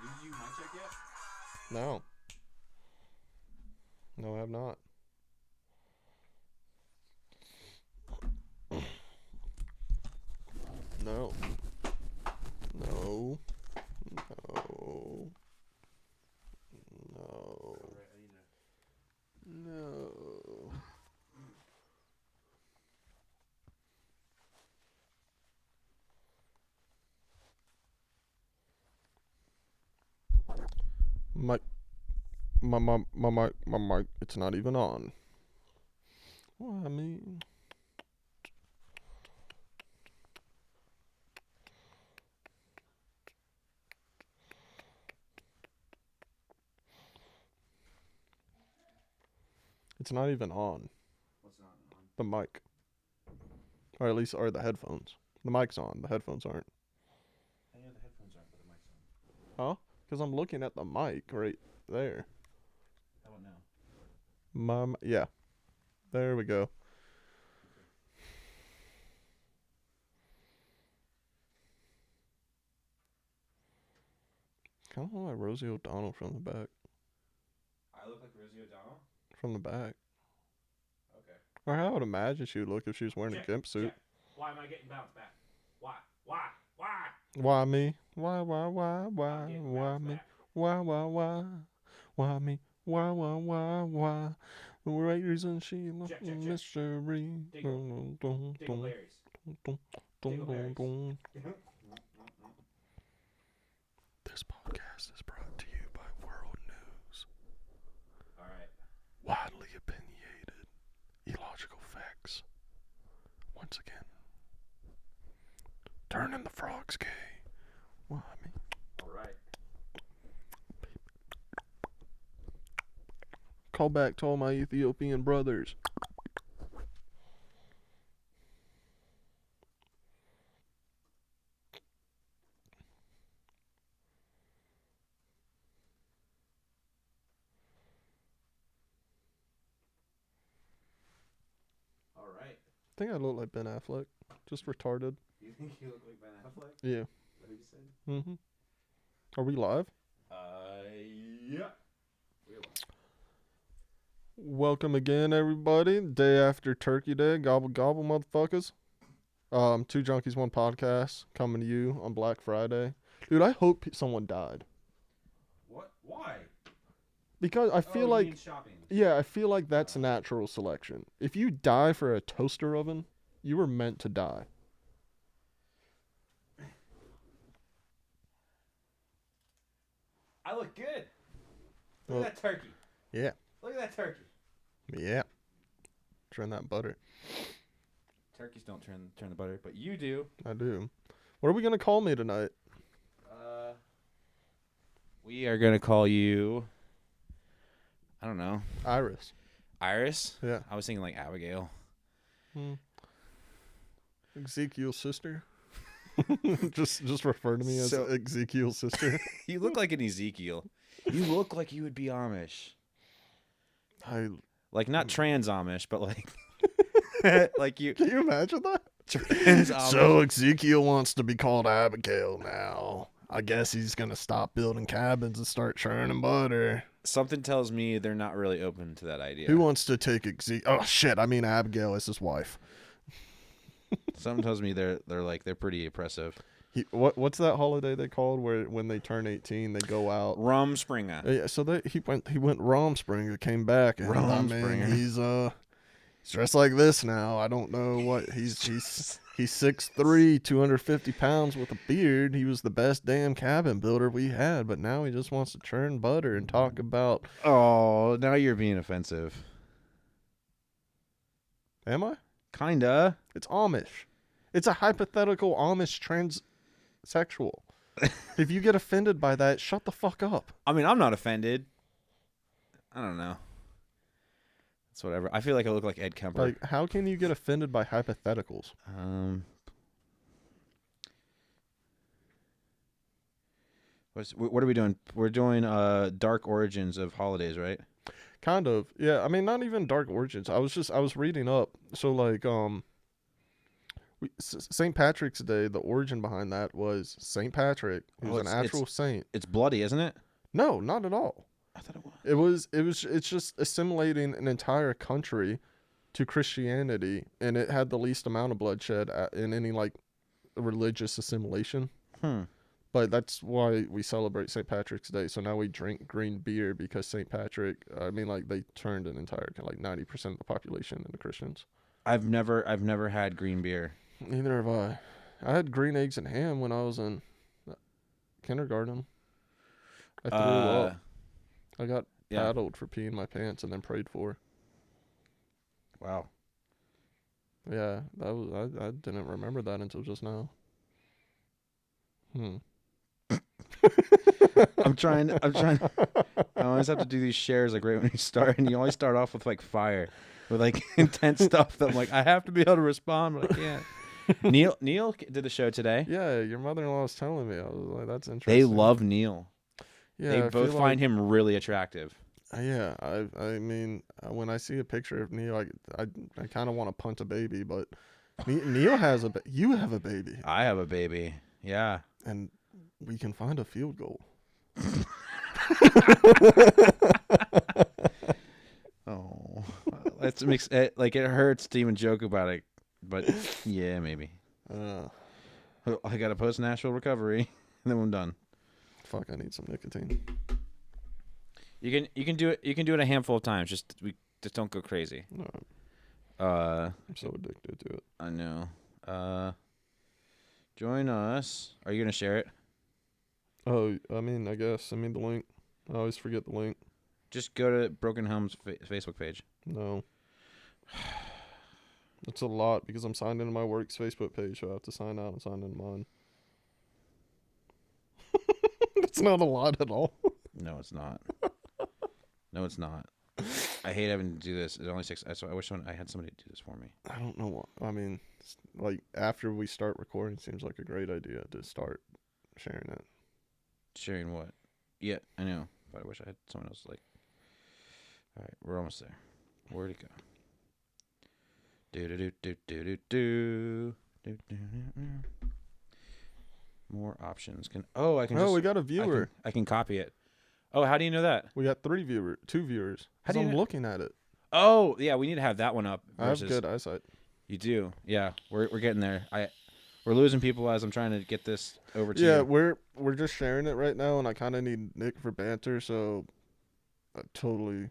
Did you mic check yet? No. No, I have not. No. No. No. No. Alright, I need to... No. My mic, it's not even on. Well, I mean... It's not even on. What's not on? The mic. Or at least are the headphones. The mic's on. The headphones aren't. I know the headphones aren't, but the mic's on. Huh? Because I'm looking at the mic right there. How about now? Yeah. There we go. Kind of look like Rosie O'Donnell from the back. I look like Rosie O'Donnell? From the back. Okay. Or how I would imagine she would look if she was wearing a gimp suit. Check. Why am I getting bounced back? Why? Why me? Why I'm getting why bounced me? back. Why me? Why? The right reason she loves Check. mystery. Dingleberries. Dingleberries. This podcast is brought to you by World News. Alright. Widely opinionated, illogical facts. Once again, turning the frogs gay. Why me? Alright. Call back to all my Ethiopian brothers. Alright. I think I look like Ben Affleck. Just retarded. You think you look like Ben Affleck? Yeah. Is that what you said? Mm-hmm. Are we live? Yeah. We're live. Welcome again, everybody. Day after Turkey Day. Gobble, gobble, motherfuckers. Two Junkies, one podcast coming to you on Black Friday. Dude, I hope someone died. What? Why? Because I feel you like... mean shopping. Yeah, I feel like that's natural selection. If you die for a toaster oven, you were meant to die. I look good. Well, Look at that turkey. Yeah. Look at that turkey. Yeah. Turn that butter. Turkeys don't turn the butter, but you do. I do. What are we going to call me tonight? We are gonna call you. I don't know. Iris. Iris? Yeah. I was thinking like Abigail. Ezekiel's sister. just refer to me as Ezekiel's sister. You look like an Ezekiel. You look like you would be Amish. Like not trans Amish, but like like you. Can you imagine that? Trans Amish. So Ezekiel wants to be called Abigail now. I guess he's gonna stop building cabins and start churning butter. Something tells me they're not really open to that idea. Who wants to take Oh shit! I mean Abigail is his wife. Something tells me they're pretty oppressive. What's that holiday they called where when they turn 18 they go out? Rumspringa. Yeah, so he went Rumspringa, came back, and Rumspringa. He's dressed like this now. I don't know what he's 6'3", 250 pounds with a beard. He was the best damn cabin builder we had, but now he just wants to churn butter and talk about. Oh, now you're being offensive. Am I? Kinda. It's Amish. It's a hypothetical Amish transsexual. If you get offended by that, shut the fuck up. I mean, I'm not offended. I don't know. It's whatever. I feel like I look like Ed Kemper. Like, how can you get offended by hypotheticals? What are we doing? We're doing dark origins of holidays, right? Kind of. Yeah, I mean, not even dark origins. I was reading up. So, like, St. Patrick's Day, the origin behind that was St. Patrick, who's an actual saint. It's bloody, isn't it? No, not at all. I thought it was. It's just assimilating an entire country to Christianity, and it had the least amount of bloodshed in any like religious assimilation. But that's why we celebrate St. Patrick's Day. So now we drink green beer because St. Patrick, they turned an entire, like 90% of the population into Christians. I've never had green beer. Neither have I. I had green eggs and ham when I was in kindergarten. I threw up. I got paddled for peeing my pants and then prayed for. Wow. Yeah, I didn't remember that until just now. I'm trying. I always have to do these shares like right when you start, and you always start off with like fire, with like intense stuff that I'm like, I have to be able to respond, but I can't. Neil did the show today. Yeah, your mother-in-law was telling me. I was like, that's interesting. They love Neil. Yeah, they both find him really attractive. Yeah, I mean, when I see a picture of Neil, I kind of want to punt a baby, but Neil has you have a baby. I have a baby. Yeah. And we can find a field goal. Oh, that makes it like it hurts to even joke about it, but yeah, maybe. I got a post-Nashville recovery, and then I'm done. Fuck, I need some nicotine. You can do it. You can do it a handful of times. Just don't go crazy. No. I'm so addicted to it. I know. Join us. Are you gonna share it? Oh, I guess. Send me the link. I always forget the link. Just go to Broken Helm's Facebook page. No. It's a lot because I'm signed into my work's Facebook page, so I have to sign out and sign into mine. That's not a lot at all. No, it's not. No, it's not. I hate having to do this. It only takes. So I wish I had somebody to do this for me. I don't know what. I mean, like after we start recording, seems like a great idea to start sharing it. Sharing what? Yeah, I know. But I wish I had someone else like. All right, we're almost there. Where'd it go? More options. I can. We got a viewer. I can copy it. Oh, how do you know that? We got 2 viewers. How do you I'm looking at it. Oh, yeah, we need to have that one up. I have good eyesight. You do, yeah. We're getting there. We're losing people as I'm trying to get this over to you. Yeah, we're just sharing it right now, and I kind of need Nick for banter, so I totally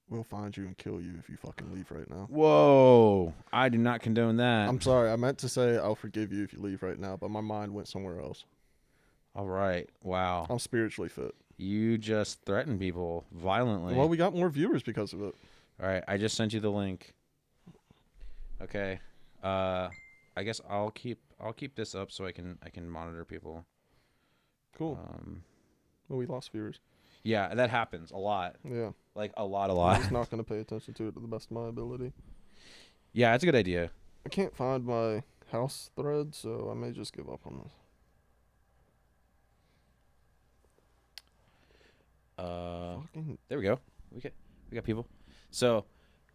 will find you and kill you if you fucking leave right now. Whoa, I do not condone that. I'm sorry. I meant to say I'll forgive you if you leave right now, but my mind went somewhere else. All right. Wow. I'm spiritually fit. You just threaten people violently. Well, we got more viewers because of it. All right. I just sent you the link. Okay. I guess I'll keep this up so I can monitor people. Cool. Well, we lost viewers. Yeah, that happens a lot. Yeah. Like a lot. I'm just not going to pay attention to it to the best of my ability. Yeah, it's a good idea. I can't find my house thread, so I may just give up on this. There we go. We got people. So,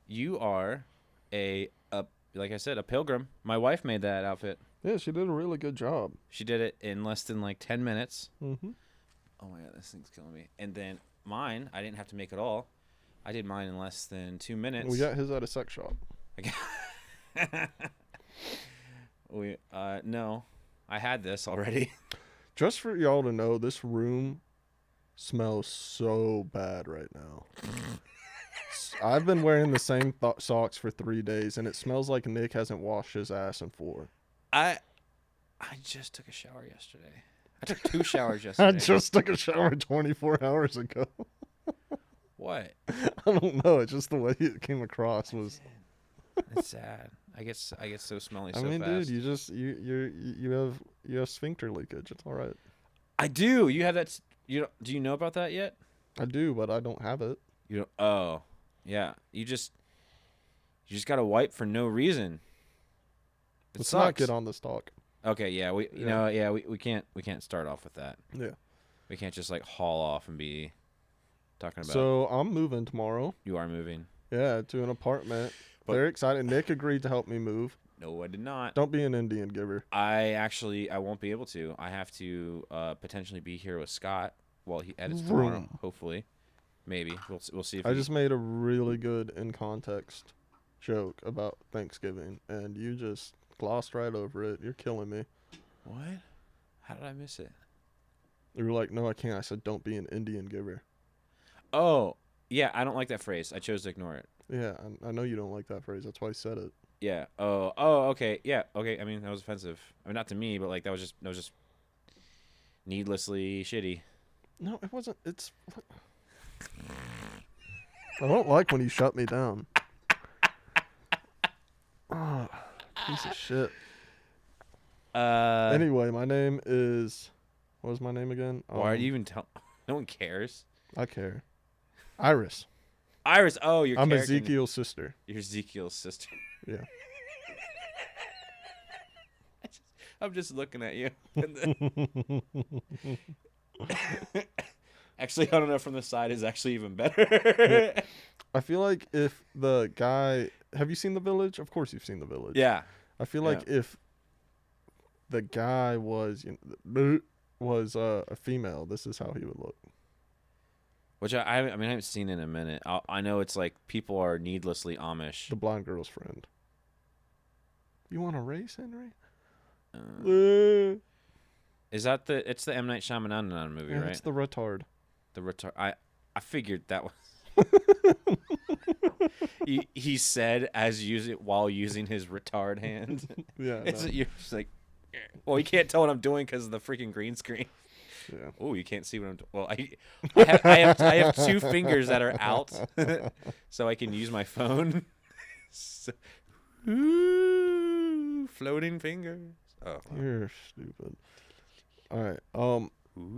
you are like I said, a pilgrim. My wife made that outfit. Yeah, she did a really good job. She did it in less than like 10 minutes. Mm-hmm. Oh my god, this thing's killing me. And then mine, I didn't have to make it all. I did mine in less than 2 minutes. We got his at a sex shop. No, I had this already. Just for y'all to know, this room smells so bad right now. I've been wearing the same socks for 3 days, and it smells like Nick hasn't washed his ass in 4. I just took a shower yesterday. I took 2 showers yesterday. I just took a shower 24 hours ago. What? I don't know. It's just the way it came across was. It's sad. I get so smelly so fast. I mean, fast. Dude, you have sphincter leakage. It's all right. I do. You have that. Do you know about that yet? I do, but I don't have it. You don't. Oh, yeah. You just gotta wipe for no reason. Let's not get on this talk. Okay. Yeah. We can't start off with that. Yeah. We can't just like haul off and be talking about. So I'm moving tomorrow. You are moving. Yeah, to an apartment. They're excited. Nick agreed to help me move. No, I did not. Don't be an Indian giver. I won't be able to. I have to potentially be here with Scott while he edits Vroom. tomorrow. Hopefully, maybe we'll see. If I just made a really good in context joke about Thanksgiving, and you just glossed right over it. You're killing me. What? How did I miss it? You were like, no, I can't. I said, don't be an Indian giver. Oh, yeah. I don't like that phrase. I chose to ignore it. Yeah, I know you don't like that phrase. That's why I said it. Yeah. Oh. Okay. Yeah. Okay. I mean, that was offensive. I mean, not to me, but like that was just needlessly shitty. No, it wasn't. It's. I don't like when you shut me down. Oh, piece of shit. Anyway, my name is. What was my name again? Why are you even tell? No one cares. I care. Iris. Iris. Oh, I'm Ezekiel's sister. You're Ezekiel's sister. Yeah. I'm just looking at you. Actually, I don't know. From the side is actually even better. I feel like if the guy, have you seen The Village? Of course you've seen The Village. Yeah. I feel like if the guy was a female, this is how he would look. Which I haven't seen in a minute. I know it's like people are needlessly Amish. The blind girl's friend. You want to race, Henry? Is that it's the M. Night Shyamalan movie, right? It's the retard. The retard. I figured that was. he said while using his retard hand. Yeah. You're just like, well, you can't tell what I'm doing because of the freaking green screen. Yeah. Oh, you can't see what I'm doing. Well, I have two fingers that are out, so I can use my phone. So, ooh, floating fingers. Oh, you're stupid. All right.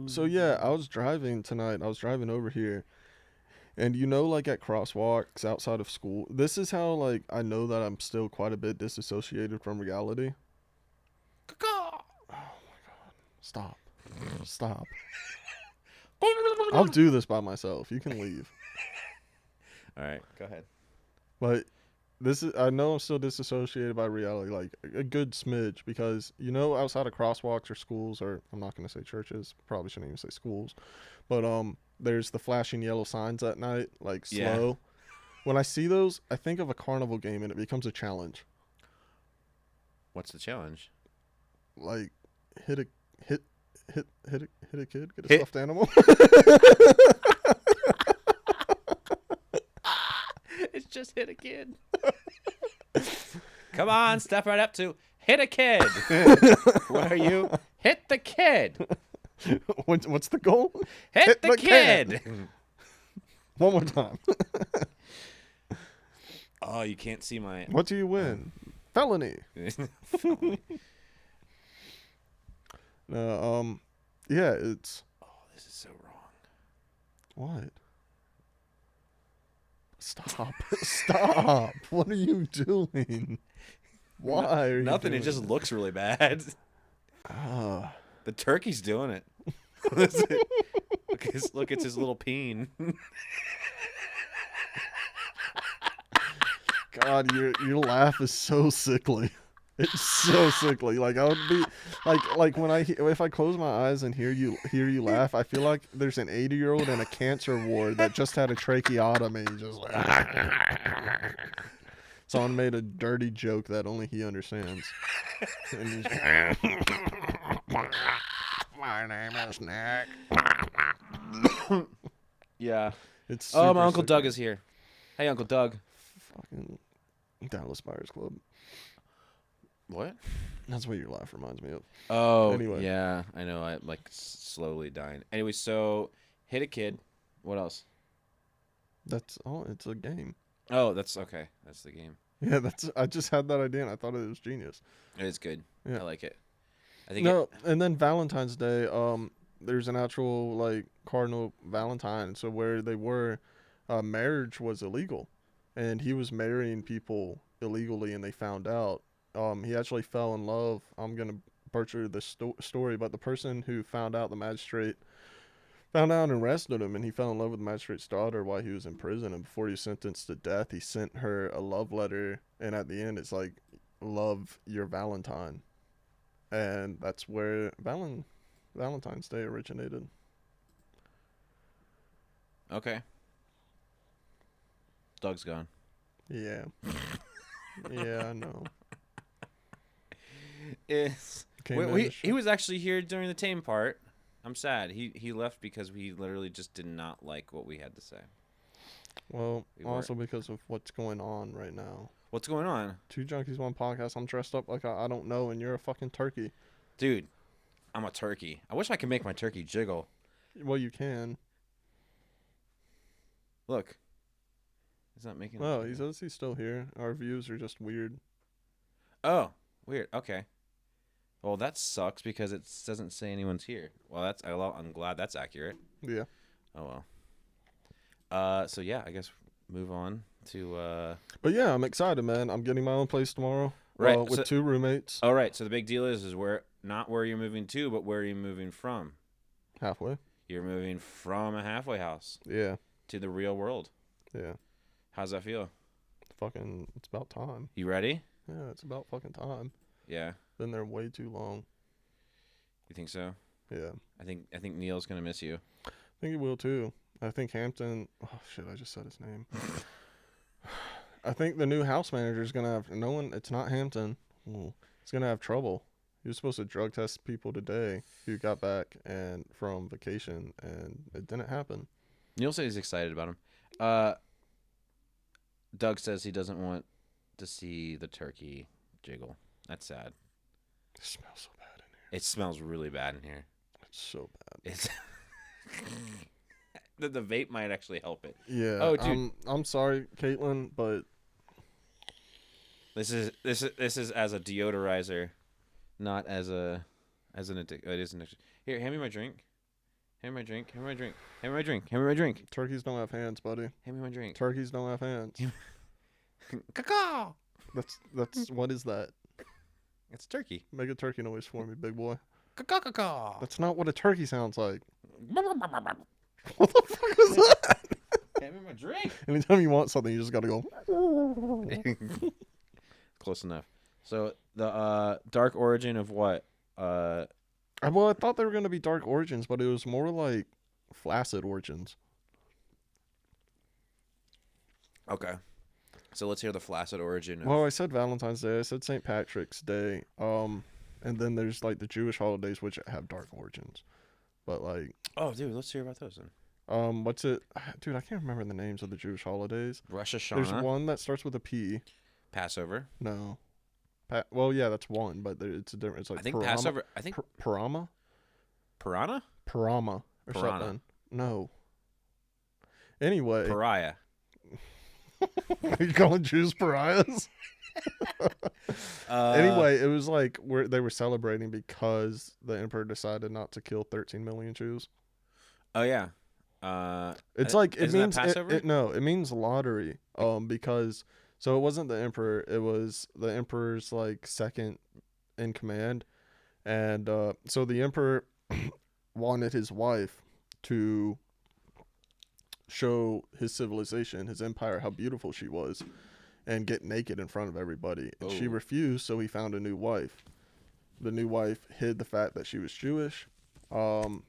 So yeah, I was driving tonight. I was driving over here, and like at crosswalks outside of school. This is how like I know that I'm still quite a bit disassociated from reality. Oh my god! Stop! Stop! I'll do this by myself. You can leave. All right, go ahead. But I know I'm still disassociated by reality, like a good smidge, because outside of crosswalks or schools, or I'm not gonna say churches, probably shouldn't even say schools, but there's the flashing yellow signs at night, like slow. Yeah. When I see those, I think of a carnival game, and it becomes a challenge. What's the challenge? Like hit a kid, get a stuffed animal. It's just hit a kid. Come on, step right up to hit a kid. What are you? Hit the kid. What's the goal? Hit the kid. One more time. Oh, you can't see my. What do you win? Felony. Felony. Yeah, it's. Oh, this is so wrong. What? Stop. Stop. What are you doing? Why are you Nothing. doing It just that? looks really bad. The turkey's doing it. Look, it's his little peen. God, your laugh is so sickly. It's so sickly. Like I would be like when if I close my eyes and hear you laugh, I feel like there's an 80-year-old in a cancer ward that just had a tracheotomy. Just like someone made a dirty joke that only he understands. And he's my name is Nick. Yeah. It's my super Uncle sickly. Doug is here. Hey, Uncle Doug. Fucking Dallas Buyers Club. What? That's what your laugh reminds me of. Oh, anyway. Yeah, I know. I'm like slowly dying. Anyway, so hit a kid. What else? That's all. It's a game. Oh, that's okay. That's the game. Yeah, I just had that idea and I thought it was genius. It is good. Yeah. I like it. I think. And then Valentine's Day. There's an actual like Cardinal Valentine. So where they were, marriage was illegal, and he was marrying people illegally, and they found out. He actually fell in love. I'm gonna butcher the story, but the person who found out, the magistrate found out and arrested him, and he fell in love with the magistrate's daughter while he was in prison. And before he was sentenced to death, he sent her a love letter, and at the end, it's like, "Love your Valentine," and that's where Valentine's Day originated. Okay. Doug's gone. Yeah, yeah, I know. He was actually here during the tame part. I'm sad. He left because we literally just did not like what we had to say. Well, also because of what's going on right now. What's going on? 2 Junkies, 1 podcast. I'm dressed up like I don't know, and you're a fucking turkey. Dude, I'm a turkey. I wish I could make my turkey jiggle. Well, you can. Look. He's not making Oh, he says he's still here. Our views are just weird. Oh, weird. Okay. Well, that sucks because it doesn't say anyone's here. Well, I'm glad that's accurate. Yeah. Oh well. So yeah, I guess move on to. But yeah, I'm excited, man. I'm getting my own place tomorrow. Right. With 2 roommates. All right. So the big deal is not where you're moving to, but where you're moving from. Halfway. You're moving from a halfway house. Yeah. To the real world. Yeah. How's that feel? It's about time. You ready? Yeah, it's about fucking time. Yeah. Been there way too long. You think so? Yeah. I think Neil's gonna miss you. I think he will too. I think Hampton. Oh shit! I just said his name. I think the new house manager is gonna have It's not Hampton. Ooh, he's gonna have trouble. He was supposed to drug test people today who got back and from vacation, and it didn't happen. Neil said he's excited about him. Doug says he doesn't want to see the turkey jiggle. That's sad. It smells so bad in here. It smells really bad in here. It's so bad. It's the vape might actually help it. Yeah. Oh, dude. I'm sorry, Caitlin, but this is as a deodorizer, not as an addiction. It is an addiction. Here, hand me my drink. Hand me my drink. Hand me my drink. Hand me my drink. Hand me my drink. Turkeys don't have hands, buddy. Hand me my drink. Turkeys don't have hands. Caw. That's what is that? It's turkey. Make a turkey noise for me, big boy. Caw. That's not what a turkey sounds like. What the fuck is that? Hand me my drink. Anytime you want something, you just gotta go. Close enough. So the dark origin of what? Well, I thought they were gonna be dark origins, but it was more like flaccid origins. Okay. So let's hear the flaccid origin. Well, I said Valentine's Day. I said St. Patrick's Day. And then there's like the Jewish holidays, which have dark origins. But like, oh, dude, let's hear about those then. What's it, dude? I can't remember the names of the Jewish holidays. Rosh Hashanah. There's one that starts with a P. Passover. No. Well, yeah, that's one, but it's a different. It's like I think Parama. Passover. I think Parama. Piranha. Parama or Piranha. something. No. Anyway. Pariah. Are you calling Jews pariahs? Anyway, it was like where they were celebrating because the emperor decided not to kill 13 million Jews. Oh yeah. It's like it means Passover? it means lottery. Because so it wasn't the emperor, it was the emperor's like second in command, and so the emperor wanted his wife to show his civilization, his empire, how beautiful she was, and get naked in front of everybody. And she refused, so he found a new wife. The new wife hid the fact that she was Jewish. The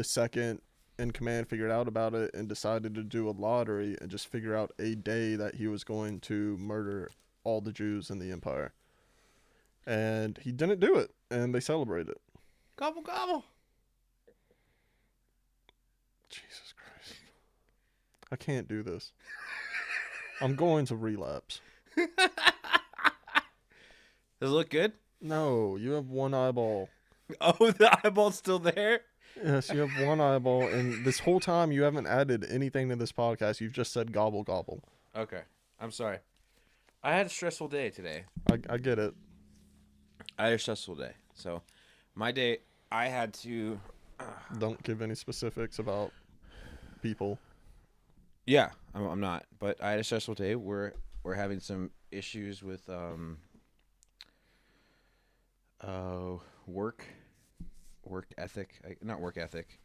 second in command figured out about it and decided to do a lottery and just figure out a day that he was going to murder all the Jews in the empire. And he didn't do it, and they celebrated it. Gobble gobble. Jesus Christ. I can't do this. I'm going to relapse. Does it look good? No, you have one eyeball. Oh, the eyeball's still there? Yes, you have one eyeball, and this whole time you haven't added anything to this podcast. You've just said gobble gobble. Okay. I'm sorry. I had a stressful day today. I get it. I had a stressful day. So, my day, I had to... Don't give any specifics about people. Yeah, I'm not. But I had a stressful day. We're having some issues with work ethic. Not work ethic.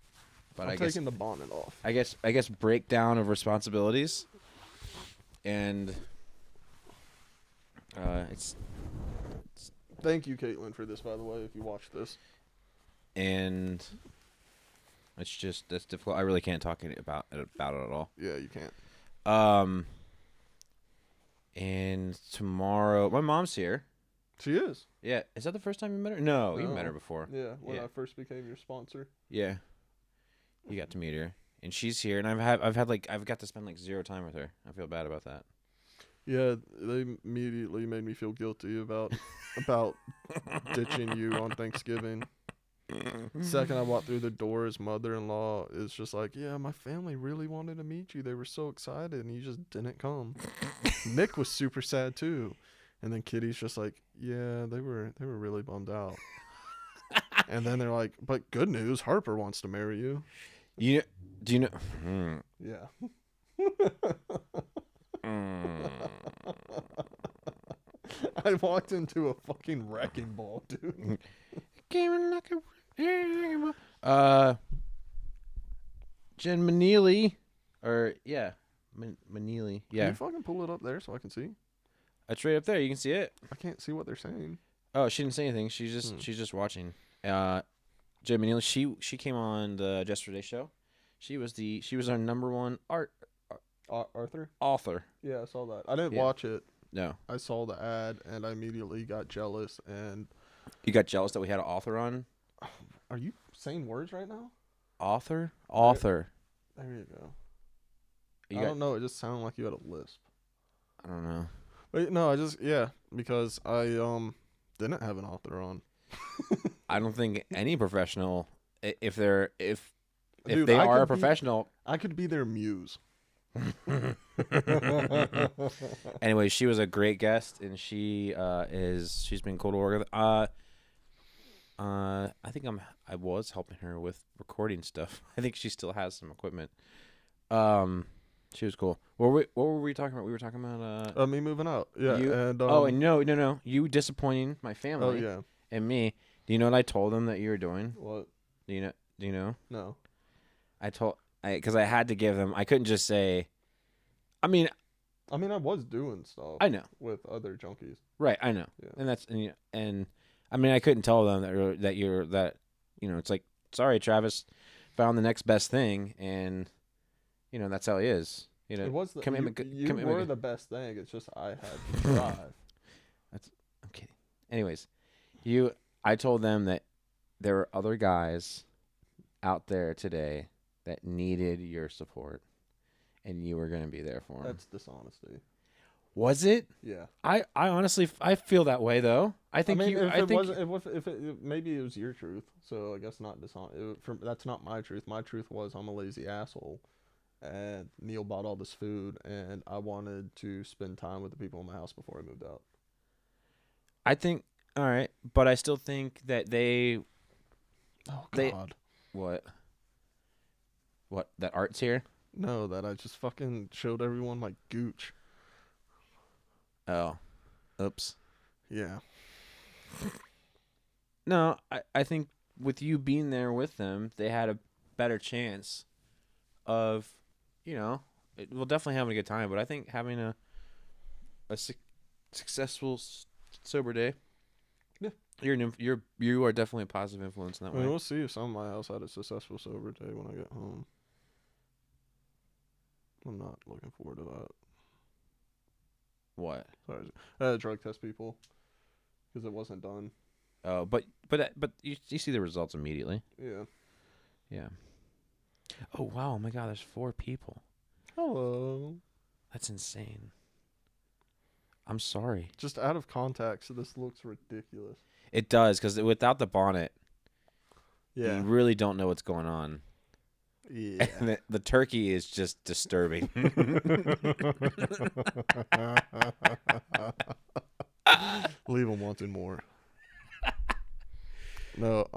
But I'm taking the bonnet off. I guess breakdown of responsibilities, and it's Thank you, Caitlin, for this, by the way, if you watch this. and it's just that's difficult. I really can't talk about it at all. Yeah, you can't. And tomorrow, my mom's here. She is. Yeah, is that the first time you met her? No, you met her before. Yeah, when I first became your sponsor. Yeah, you got to meet her, and she's here, and I've got to spend like 0 time with her. I feel bad about that. Yeah, they immediately made me feel guilty about ditching you on Thanksgiving. Second I walked through the door, his mother-in-law is just like, yeah, my family really wanted to meet you. They were so excited, and you just didn't come. Nick was super sad too, and then Kitty's just like, yeah, they were really bummed out. And then they're like, but good news, Harper wants to marry you. Do you know? Yeah. I walked into a fucking wrecking ball, dude. Jen Manili, or Manili. Can Yeah, you fucking pull it up there so I can see? it's right up there. You can see it. I can't see what they're saying. Oh, she didn't say anything. She's just watching. Jen Manili. She came on the Yesterday show. She was our #1 Arthur? author. Yeah, I saw that. I didn't watch it. No. I saw the ad and I immediately got jealous. And You got jealous that we had an author on? are you saying words right now? Author. There you go. I don't know. It just sounded like you had a lisp. I don't know. But no, because I didn't have an author on. I don't think any professional, if they Dude, are a professional. I could be their muse. Anyway, she was a great guest, and she's been cool to work with. I think I was helping her with recording stuff. I think she still has some equipment. She was cool. What were we talking about? We were talking about me moving out. Yeah. and no, you disappointing my family. Oh yeah. And me. Do you know what I told them that you were doing? What? Do you know? No. Because I had to give them. I couldn't just say. I mean, I was doing stuff. I know with other junkies. Right, I know, yeah. and I mean, I couldn't tell them that it's like, sorry, Travis found the next best thing, and that's how he is. It was commitment. You were the best thing. It's just I had to drive. I'm kidding. Anyways, I told them that there were other guys out there today that needed your support, and you were going to be there for them. That's dishonesty. Was it? Yeah. I honestly I feel that way though. Maybe it was your truth. So I guess not dishonest. That's not my truth. My truth was I'm a lazy asshole, and Neil bought all this food, and I wanted to spend time with the people in my house before I moved out. I think all right, but I still think that they. Oh God. What? That Art's here? No, that I just fucking showed everyone my gooch. Oh. Oops. Yeah. No, I think with you being there with them, they had a better chance of, we'll definitely having a good time, but I think having a successful sober day. Yeah. You are definitely a positive influence in that way. We'll see if somebody else had a successful sober day when I get home. I'm not looking forward to that. What? Sorry, I had to drug test people because it wasn't done. Oh, but you see the results immediately. Yeah. Yeah. Oh wow! Oh my God, there's 4 people. Hello. That's insane. I'm sorry. Just out of context, this looks ridiculous. It does, because without the bonnet, yeah, you really don't know what's going on. Yeah. And the turkey is just disturbing. Leave them wanting more. No,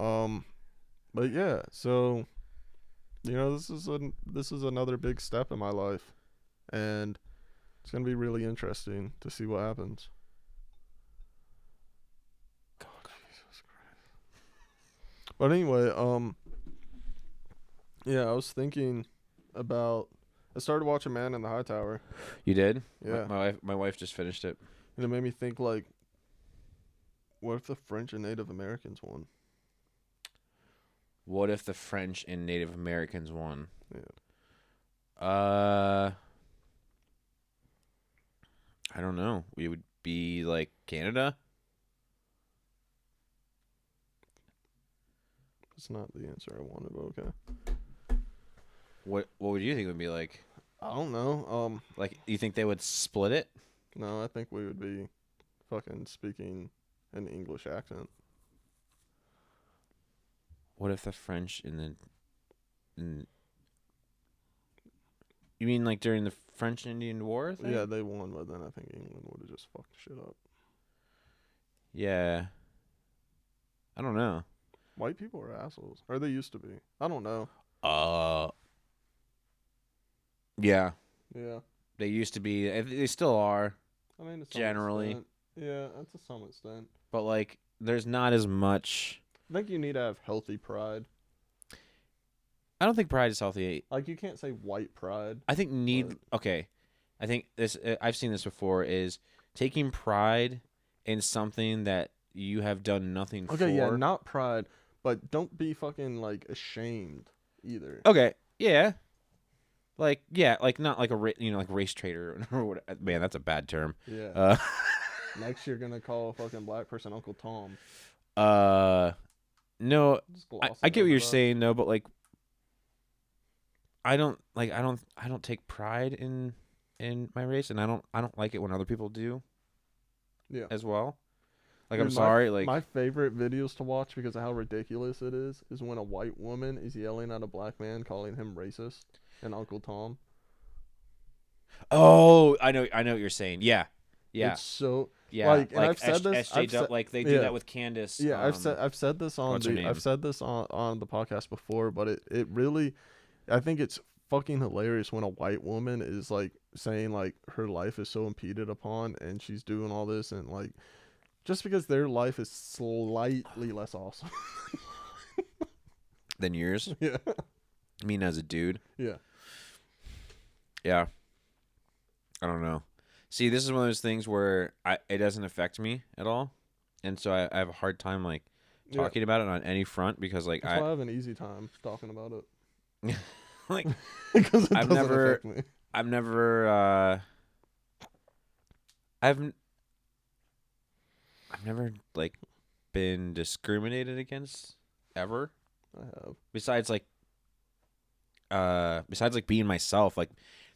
but yeah, so this is another big step in my life, and it's gonna be really interesting to see what happens. God, Jesus Christ. But anyway, Yeah, I was thinking about. I started watching Man in the High Tower. You did? Yeah, My wife just finished it. and it made me think like, what if the French and Native Americans won? What if the French and Native Americans won? Yeah. I don't know. We would be like Canada. That's not the answer I wanted, but okay. What would you think it would be like? I don't know. Like, you think they would split it? No, I think we would be fucking speaking an English accent. What if the French you mean like during the French and Indian War thing? Yeah, they won, but then I think England would have just fucked shit up. Yeah. I don't know. White people are assholes. Or they used to be. I don't know. Yeah. Yeah. They used to be. They still are, I mean, to some generally. extent. Yeah, to some extent. but like, there's not as much. I think you need to have healthy pride. I don't think pride is healthy. Like, you can't say white pride. I think okay. I think this. I've seen this before. Is taking pride in something that you have done nothing for. Okay, yeah, not pride, but don't be fucking, like, ashamed either. Okay, yeah. Like, yeah, like not like like race traitor or what. Man, that's a bad term. Yeah. Next you're gonna call a fucking black person Uncle Tom. No, Just gloss I it get what over you're that. saying, though, but like, I don't take pride in my race, and I don't like it when other people do. Yeah. As well. Like, Dude, I'm sorry, like my favorite videos to watch because of how ridiculous it is when a white woman is yelling at a black man, calling him racist and Uncle Tom. oh, I know what you're saying. Yeah. It's so Yeah, like, and I've said this. like they do that with Candace. Yeah, I've said this on what's her name? I've said this on the podcast before, but it really, I think it's fucking hilarious when a white woman is like saying like her life is so impeded upon and she's doing all this and like just because their life is slightly less awesome than yours. Yeah. I mean, as a dude. Yeah. Yeah. I don't know. See, this is one of those things where it doesn't affect me at all, and so I have a hard time like talking about it on any front because like That's why I have an easy time talking about it. like because it doesn't affect me. I've never like been discriminated against ever. I have. Besides being myself, like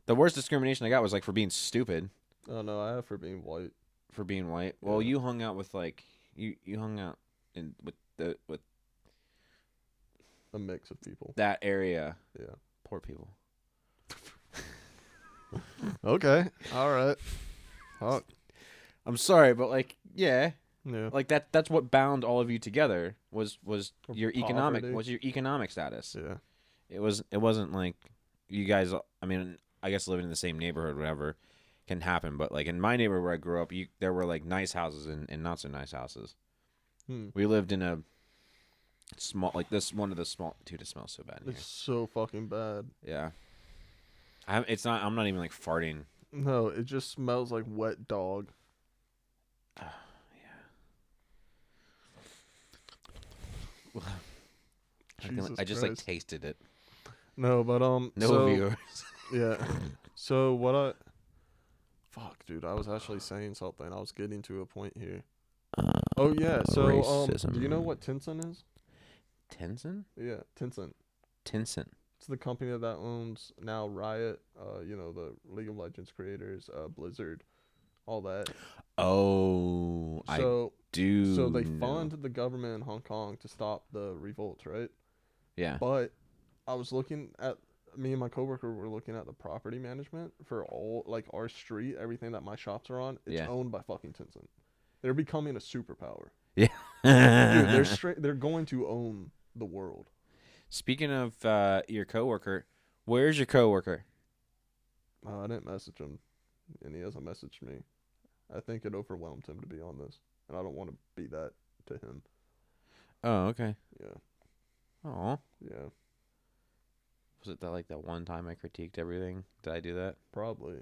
the worst discrimination I got was like for being stupid. Oh no, I have for being white. For being white. Well, you hung out with like you hung out with a mix of people. That area. Yeah. Poor people. Okay. All right. Oh. I'm sorry, but like, yeah. Yeah. Like that's what bound all of you together was your Poverty. economic status. Yeah. It wasn't like you guys, I mean, I guess living in the same neighborhood one can happen, but like in my neighborhood where I grew up, there were like nice houses and not so nice houses. We lived in a small, like this one of the small, dude, it smells so bad in here. It's so fucking bad. Yeah. I'm not even like farting. No, it just smells like wet dog. I just like tasted it. No, but viewers. Yeah. So what fuck, dude, I was actually saying something. I was getting to a point here. Oh yeah, so racism. do you know what Tencent is? Tencent? Yeah, Tencent. Tencent. It's the company that owns now Riot, the League of Legends creators, Blizzard, all that. Oh, I do. So they fund the government in Hong Kong to stop the revolts, right? Yeah. But I was looking at, me and my coworker were looking at the property management for all, like, our street, everything that my shops are on. It's owned by fucking Tencent. They're becoming a superpower. Yeah. Dude, they're going to own the world. Speaking of your coworker, where's your coworker? I didn't message him, and he hasn't messaged me. I think it overwhelmed him to be on this, and I don't want to be that to him. Oh, okay. Yeah. Oh. Yeah. Was it that one time I critiqued everything? Did I do that? Probably.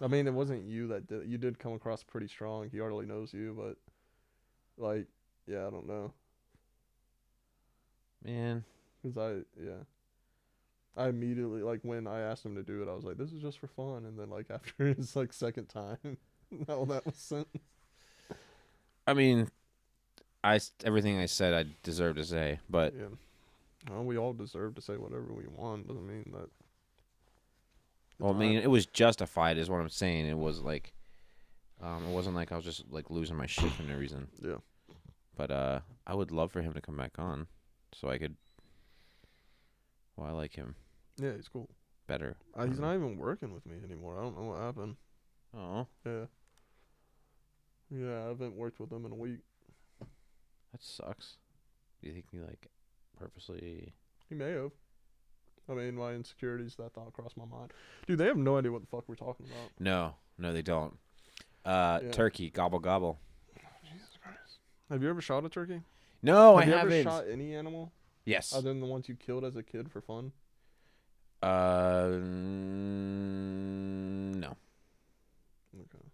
I mean, it wasn't you that did. You did come across pretty strong. He hardly knows you, but like, yeah, I don't know. Man. Cause I immediately like when I asked him to do it, I was like, this is just for fun. And then like after his like second time, all that was sent. I mean, everything I said I deserve to say, but Yeah. Well, we all deserve to say whatever we want. Doesn't mean that. well, I mean, it was justified, is what I'm saying. It was like, it wasn't like I was just like losing my shit for no reason. Yeah. But I would love for him to come back on, so I could. Well, I like him Yeah, he's cool. better. He's not even working with me anymore. I don't know what happened. Oh, Yeah. Yeah, I haven't worked with him in a week. that sucks. Do you think he like purposely? He may have. I mean, my insecurities, that thought crossed my mind. Dude, they have no idea what the fuck we're talking about. No, they don't. Yeah. Turkey, gobble gobble. Jesus Christ. Have you ever shot a turkey? No, have I you haven't. ever shot any animal Yes. other than the ones you killed as a kid for fun? No. Okay.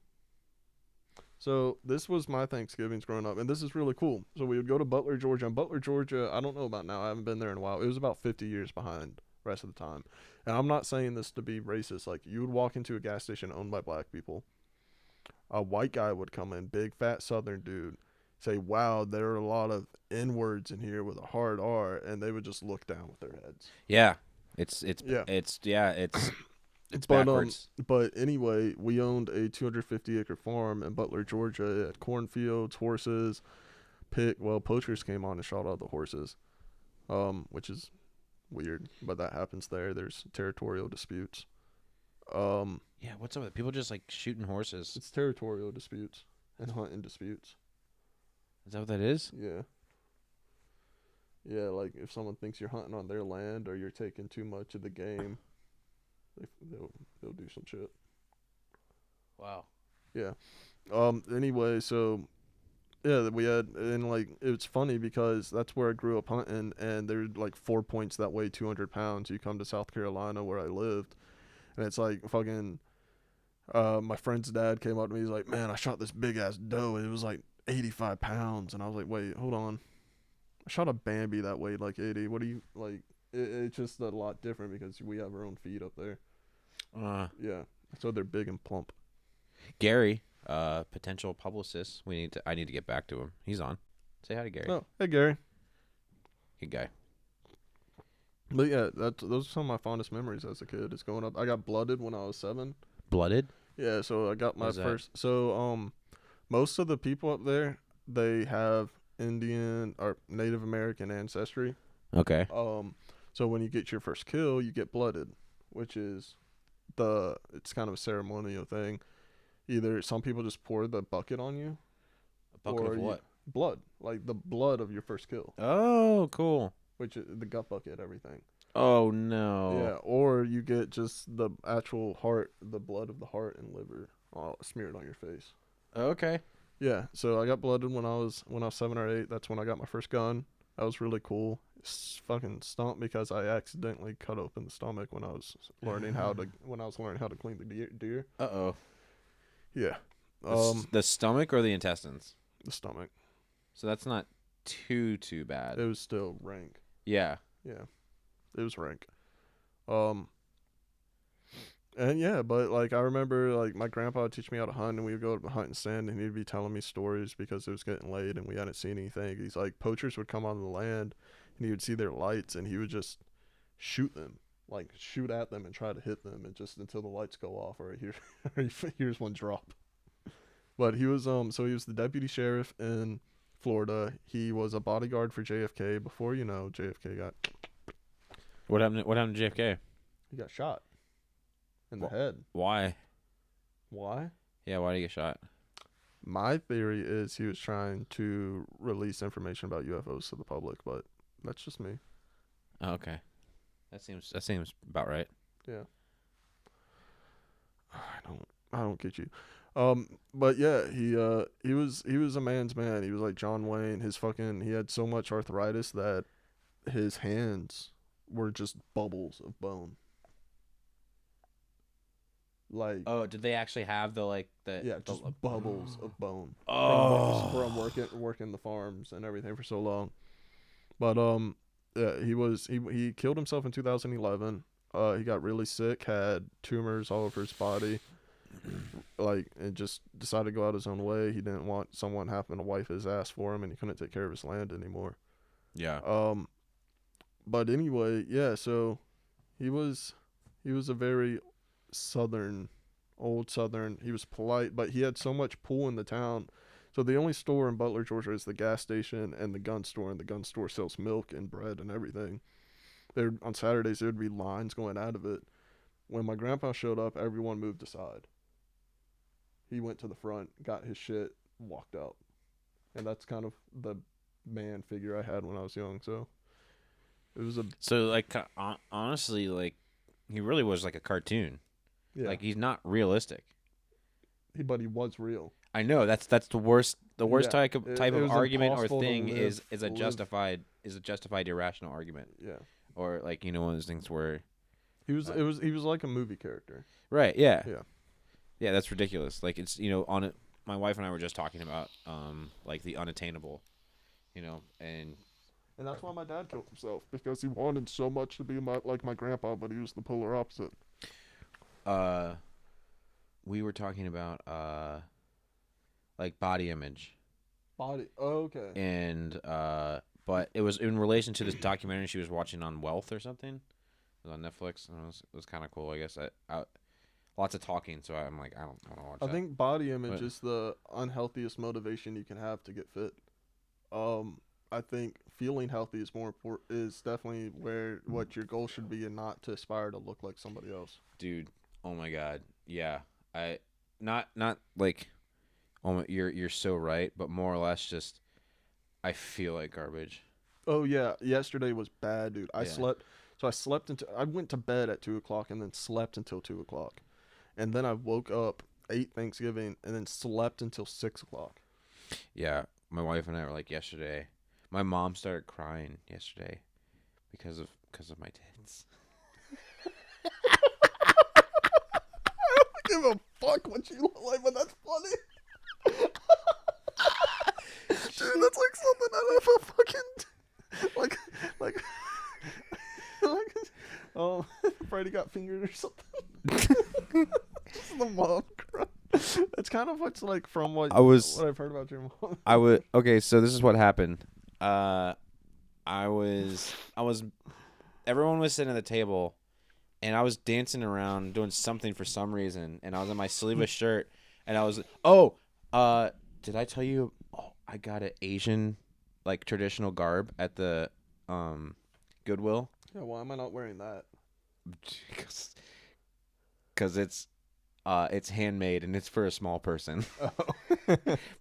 So this was my Thanksgivings growing up, and this is really cool. So we would go to Butler, Georgia. And Butler, Georgia, I don't know about now. I haven't been there in a while. It was about 50 years behind the rest of the time. And I'm not saying this to be racist. Like, you would walk into a gas station owned by black people. A white guy would come in, big, fat Southern dude, say, wow, there are a lot of N-words in here with a hard R, and they would just look down with their heads. Yeah. It's It's backwards. But anyway, we owned a 250-acre farm in Butler, Georgia. It had cornfields, horses, poachers came on and shot all the horses, which is weird, but that happens there. There's territorial disputes. Yeah, what's up with it? People just like shooting horses? It's territorial disputes and hunting disputes. Is that what that is? Yeah. Yeah, like if someone thinks you're hunting on their land or you're taking too much of the game, they'll do some shit. Wow. Yeah. Anyway, so yeah, we had, and like it's funny because that's where I grew up hunting, and there's like 4 points that weigh 200 pounds. You come to South Carolina where I lived, and it's like fucking. My friend's dad came up to me. He's like, "Man, I shot this big ass doe. It was like 85 pounds," and I was like, "Wait, hold on. I shot a Bambi that weighed like 80. What do you like?" It's just a lot different because we have our own feed up there. Yeah, so they're big and plump. Gary, potential publicist. I need to get back to him. He's on. Say hi to Gary. Oh, hey Gary. Good guy. But yeah, those are some of my fondest memories as a kid. Is going up. I got blooded when I was 7. Blooded? Yeah, so I got my What is that? first. So most of the people up there, they have Indian or Native American ancestry. Okay. So when you get your first kill, you get blooded, which is it's kind of a ceremonial thing. Either some people just pour the bucket on you. A bucket of what? Blood, like the blood of your first kill. Oh, cool. Which is the gut bucket, everything. Oh no. Yeah, or you get just the actual heart, the blood of the heart and liver, all smeared on your face. Okay. Yeah, so I got blooded when I was 7 or 8. That's when I got my first gun. That was really cool. It's fucking stunk because I accidentally cut open the stomach when I was learning how to clean the deer. Uh-oh. Yeah. The stomach or the intestines? The stomach. So that's not too bad. It was still rank. Yeah. Yeah. It was rank. And yeah, but like I remember like my grandpa would teach me how to hunt, and we would go to hunt and sand, and he'd be telling me stories because it was getting late and we hadn't seen anything. He's like, poachers would come on the land and he would see their lights and he would just shoot them, like shoot at them and try to hit them, and just until the lights go off or here's one drop. But he was so he was the deputy sheriff in Florida. He was a bodyguard for JFK before JFK got. What happened to JFK? He got shot in the head. Why? Why? Yeah, why did he get shot? My theory is he was trying to release information about UFOs to the public, but that's just me. Oh, okay. That seems about right. Yeah. I don't get you. But yeah, he was a man's man. He was like John Wayne. He had so much arthritis that his hands were just bubbles of bone. Like, Oh, did they actually have the yeah, just bubbles of bone Oh. from working the farms and everything for so long. But yeah, he killed himself in 2011. He got really sick, had tumors all over his body. Like, and just decided to go out his own way. He didn't want someone having to wipe his ass for him, and he couldn't take care of his land anymore. Yeah. But anyway, yeah. So he was a very old Southern. He was polite, but he had so much pull in the town. So the only store in Butler, Georgia, is the gas station and the gun store, and the gun store sells milk and bread and everything. There on Saturdays there would be lines going out of it. When my grandpa showed up, everyone moved aside. He went to the front, got his shit, walked out. And that's kind of the man figure I had when I was young. So it was honestly, like, he really was like a cartoon. yeah. Like, he's not realistic. But he was real. I know that's the worst Yeah, type of argument or impossible to thing is a live. justified irrational argument, Yeah. or like, you know, one of those things where He was he was like a movie character. right, yeah, Yeah. that's ridiculous. Like, it's, you know, on it. My wife and I were just talking about like the unattainable, you know, and that's why my dad killed himself, because he wanted so much to be like my grandpa, but he was the polar opposite. we were talking about like body image. Body. Oh, okay. And but it was in relation to this documentary she was watching on wealth or something. It was on Netflix, and it was kind of cool, I guess. I lots of talking, so I'm like, I don't want to watch that. I think body image is the unhealthiest motivation you can have to get fit. I think feeling healthy is more important. Is definitely what your goal should be, and not to aspire to look like somebody else. Dude, oh my God, yeah. I not like, oh, you're so right, but more or less just, I feel like garbage. Oh yeah, yesterday was bad, dude. I Yeah. slept I went to bed at 2:00 and then slept until 2:00, and then I woke up, ate Thanksgiving, and then slept until 6:00. Yeah, my wife and I were like yesterday. My mom started crying yesterday because of my tits. I don't give a fuck what you look like, but that's funny. Dude, that's like something out of a fucking like Freddie got fingered or something. Just the mom cry. That's kind of what's like from what I've heard about your mom. Okay, so this is what happened. I was everyone was sitting at the table, and I was dancing around doing something for some reason, and I was in my sleeveless shirt, and I was did I tell you? Oh, I got an Asian, like, traditional garb at the Goodwill. Yeah, why am I not wearing that? Because it's handmade and it's for a small person. Oh.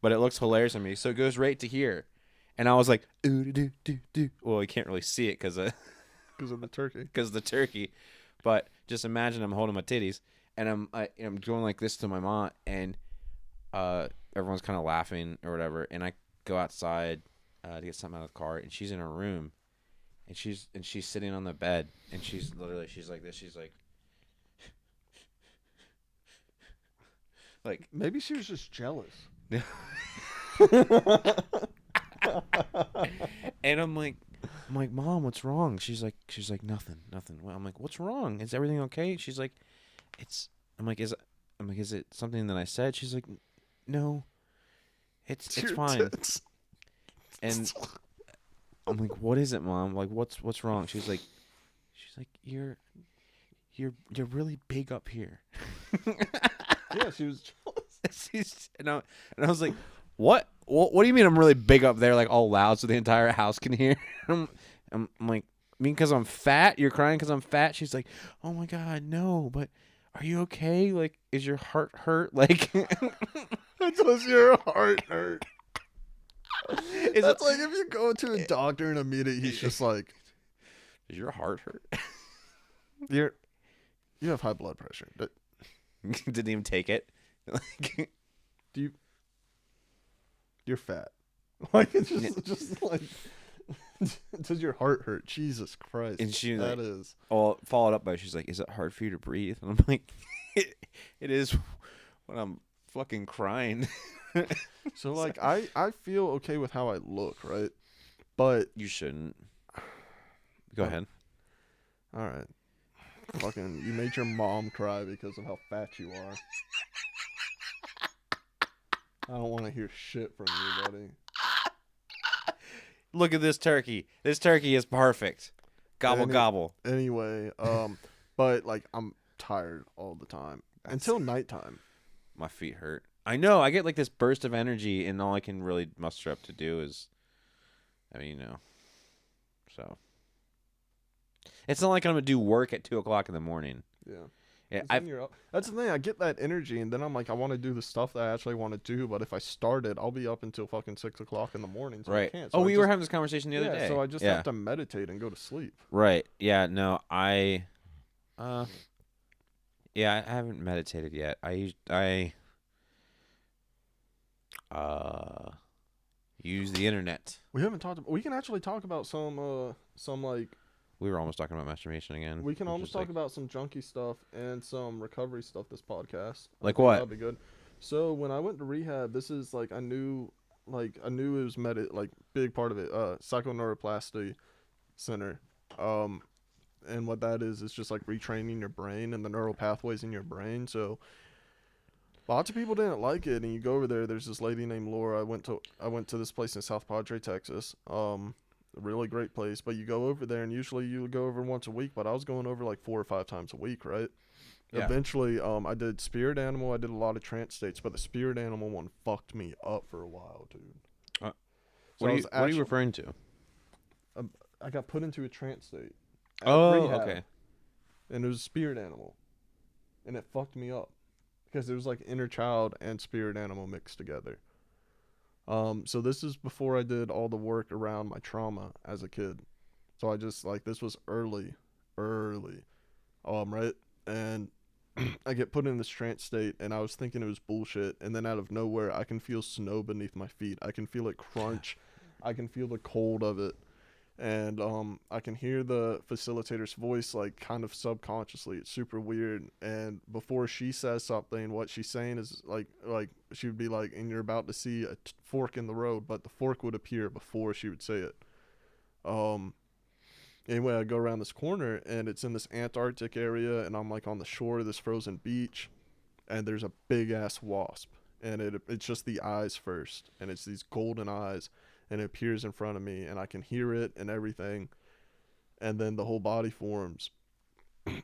But it looks hilarious on me, so it goes right to here, and I was like, ooh, do do do. Well, you can't really see it because of the turkey. Because the turkey, but just imagine I'm holding my titties and I'm going like this to my mom, and everyone's kind of laughing or whatever, and I go outside to get something out of the car, and she's in her room, and she's sitting on the bed, and she's like this, she's like Maybe she was just jealous. And I'm like, Mom, what's wrong? She's like, nothing. Well, I'm like, what's wrong? Is everything okay? She's like, is it something that I said? She's like, no, it's fine. Tits. And I'm like, what is it, Mom? Like, what's wrong? She's like, you're really big up here. Yeah, she was jealous. And I was like, what do you mean I'm really big up there, like all loud so the entire house can hear? I'm like, because I'm fat? You're crying because I'm fat? She's like, oh my God, no, but are you okay? Like, is your heart hurt? Like, Does your heart hurt? That's like if you go to a doctor and immediately he's just like, does your heart hurt? You have high blood pressure. Didn't even take it. You're fat. Like, it's just like, Does your heart hurt? Jesus Christ. And she that is. Well, followed up by she's like, "Is it hard for you to breathe?" And I'm like, "It is when I'm fucking crying." So like I feel okay with how I look, right? But You shouldn't. Go ahead. All right. Fucking, you made your mom cry because of how fat you are. I don't want to hear shit from you, buddy. Look at this turkey. This turkey is perfect. Gobble gobble. Anyway, but like I'm tired all the time until nighttime. My feet hurt. I know. I get like this burst of energy, and all I can really muster up to do is, So it's not like I'm gonna do work at 2:00 in the morning. Yeah, that's the thing. I get that energy, and then I'm like, I want to do the stuff that I actually want to do. But if I start it, I'll be up until fucking 6:00 in the morning. So right. I can't. So we were having this conversation the other day. So I just have to meditate and go to sleep. Right. Yeah. No. I haven't meditated yet. I use the internet. We haven't talked. We can actually talk about some like. We were almost talking about masturbation again. We can almost talk about some junkie stuff and some recovery stuff this podcast. Like what? That'd be good. So when I went to rehab, this is like I knew it was big part of it. Psychoneuroplasty center. And what that is just like retraining your brain and the neural pathways in your brain. So lots of people didn't like it, and you go over there. There's this lady named Laura. I went to this place in South Padre, Texas. A really great place, but you go over there, and usually you go over once a week, but I was going over like 4 or 5 times a week, right? Yeah. Eventually, I did spirit animal. I did a lot of trance states, but the spirit animal one fucked me up for a while, dude. What are you referring to? I got put into a trance state. Rehab, okay. And it was a spirit animal, and it fucked me up because it was like inner child and spirit animal mixed together. So this is before I did all the work around my trauma as a kid. So I just this was early, right? And I get put in this trance state, and I was thinking it was bullshit. And then out of nowhere, I can feel snow beneath my feet. I can feel it crunch. I can feel the cold of it. And I can hear the facilitator's voice kind of subconsciously. It's super weird. And before she says something, what she's saying is like she would be like, and you're about to see a fork in the road, but the fork would appear before she would say it. Anyway, I go around this corner, and it's in this Antarctic area, and I'm on the shore of this frozen beach, and there's a big ass wasp, and it's just the eyes first, and it's these golden eyes. And it appears in front of me, and I can hear it and everything. And then the whole body forms.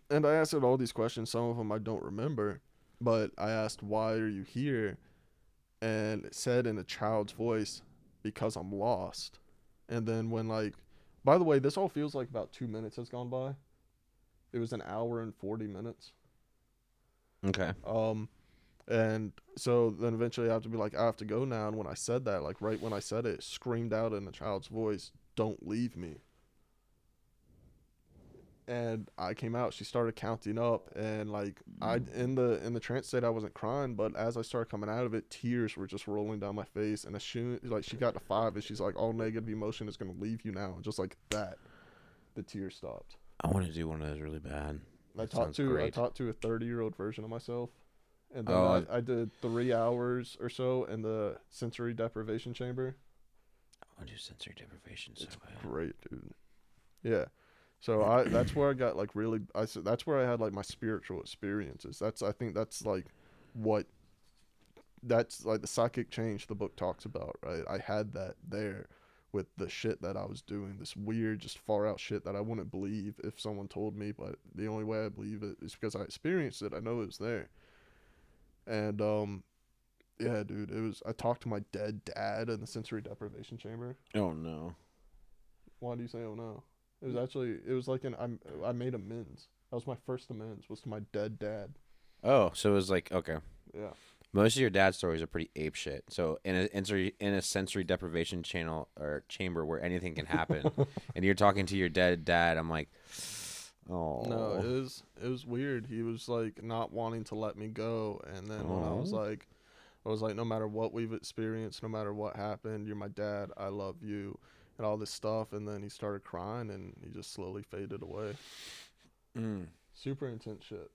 And I asked it all these questions. Some of them I don't remember. But I asked, why are you here? And it said in a child's voice, because I'm lost. And then when by the way, this all feels like about 2 minutes has gone by. It was an hour and 40 minutes. Okay. And so then eventually I have to be I have to go now. And when I said that, right when I said it, screamed out in a child's voice, "Don't leave me." And I came out. She started counting up, and I in the trance state, I wasn't crying, but as I started coming out of it, tears were just rolling down my face. And as soon she got to 5, and she's like, "All negative emotion is gonna leave you now," and just like that, the tears stopped. I want to do one of those really bad. I talked to a 30-year-old version of myself. And then I did 3 hours or so in the sensory deprivation chamber. I want to do sensory deprivation. It's great, dude. Yeah. So that's where I got that's where I had my spiritual experiences. I think that's what that's the psychic change the book talks about, right? I had that there with the shit that I was doing, this weird, just far out shit that I wouldn't believe if someone told me, but the only way I believe it is because I experienced it. I know it was there. And yeah, dude, I talked to my dead dad in the sensory deprivation chamber. Oh no. Why do you say oh no? It was I made amends. That was my first amends, was to my dead dad. Oh, so it was okay. Yeah. Most of your dad's stories are pretty ape shit. So in a sensory deprivation channel or chamber where anything can happen, and you're talking to your dead dad, I'm like, oh no, it was weird. He was not wanting to let me go, and then when I was like, no matter what we've experienced, no matter what happened, you're my dad. I love you, and all this stuff, and then he started crying, and he just slowly faded away. Super intense shit.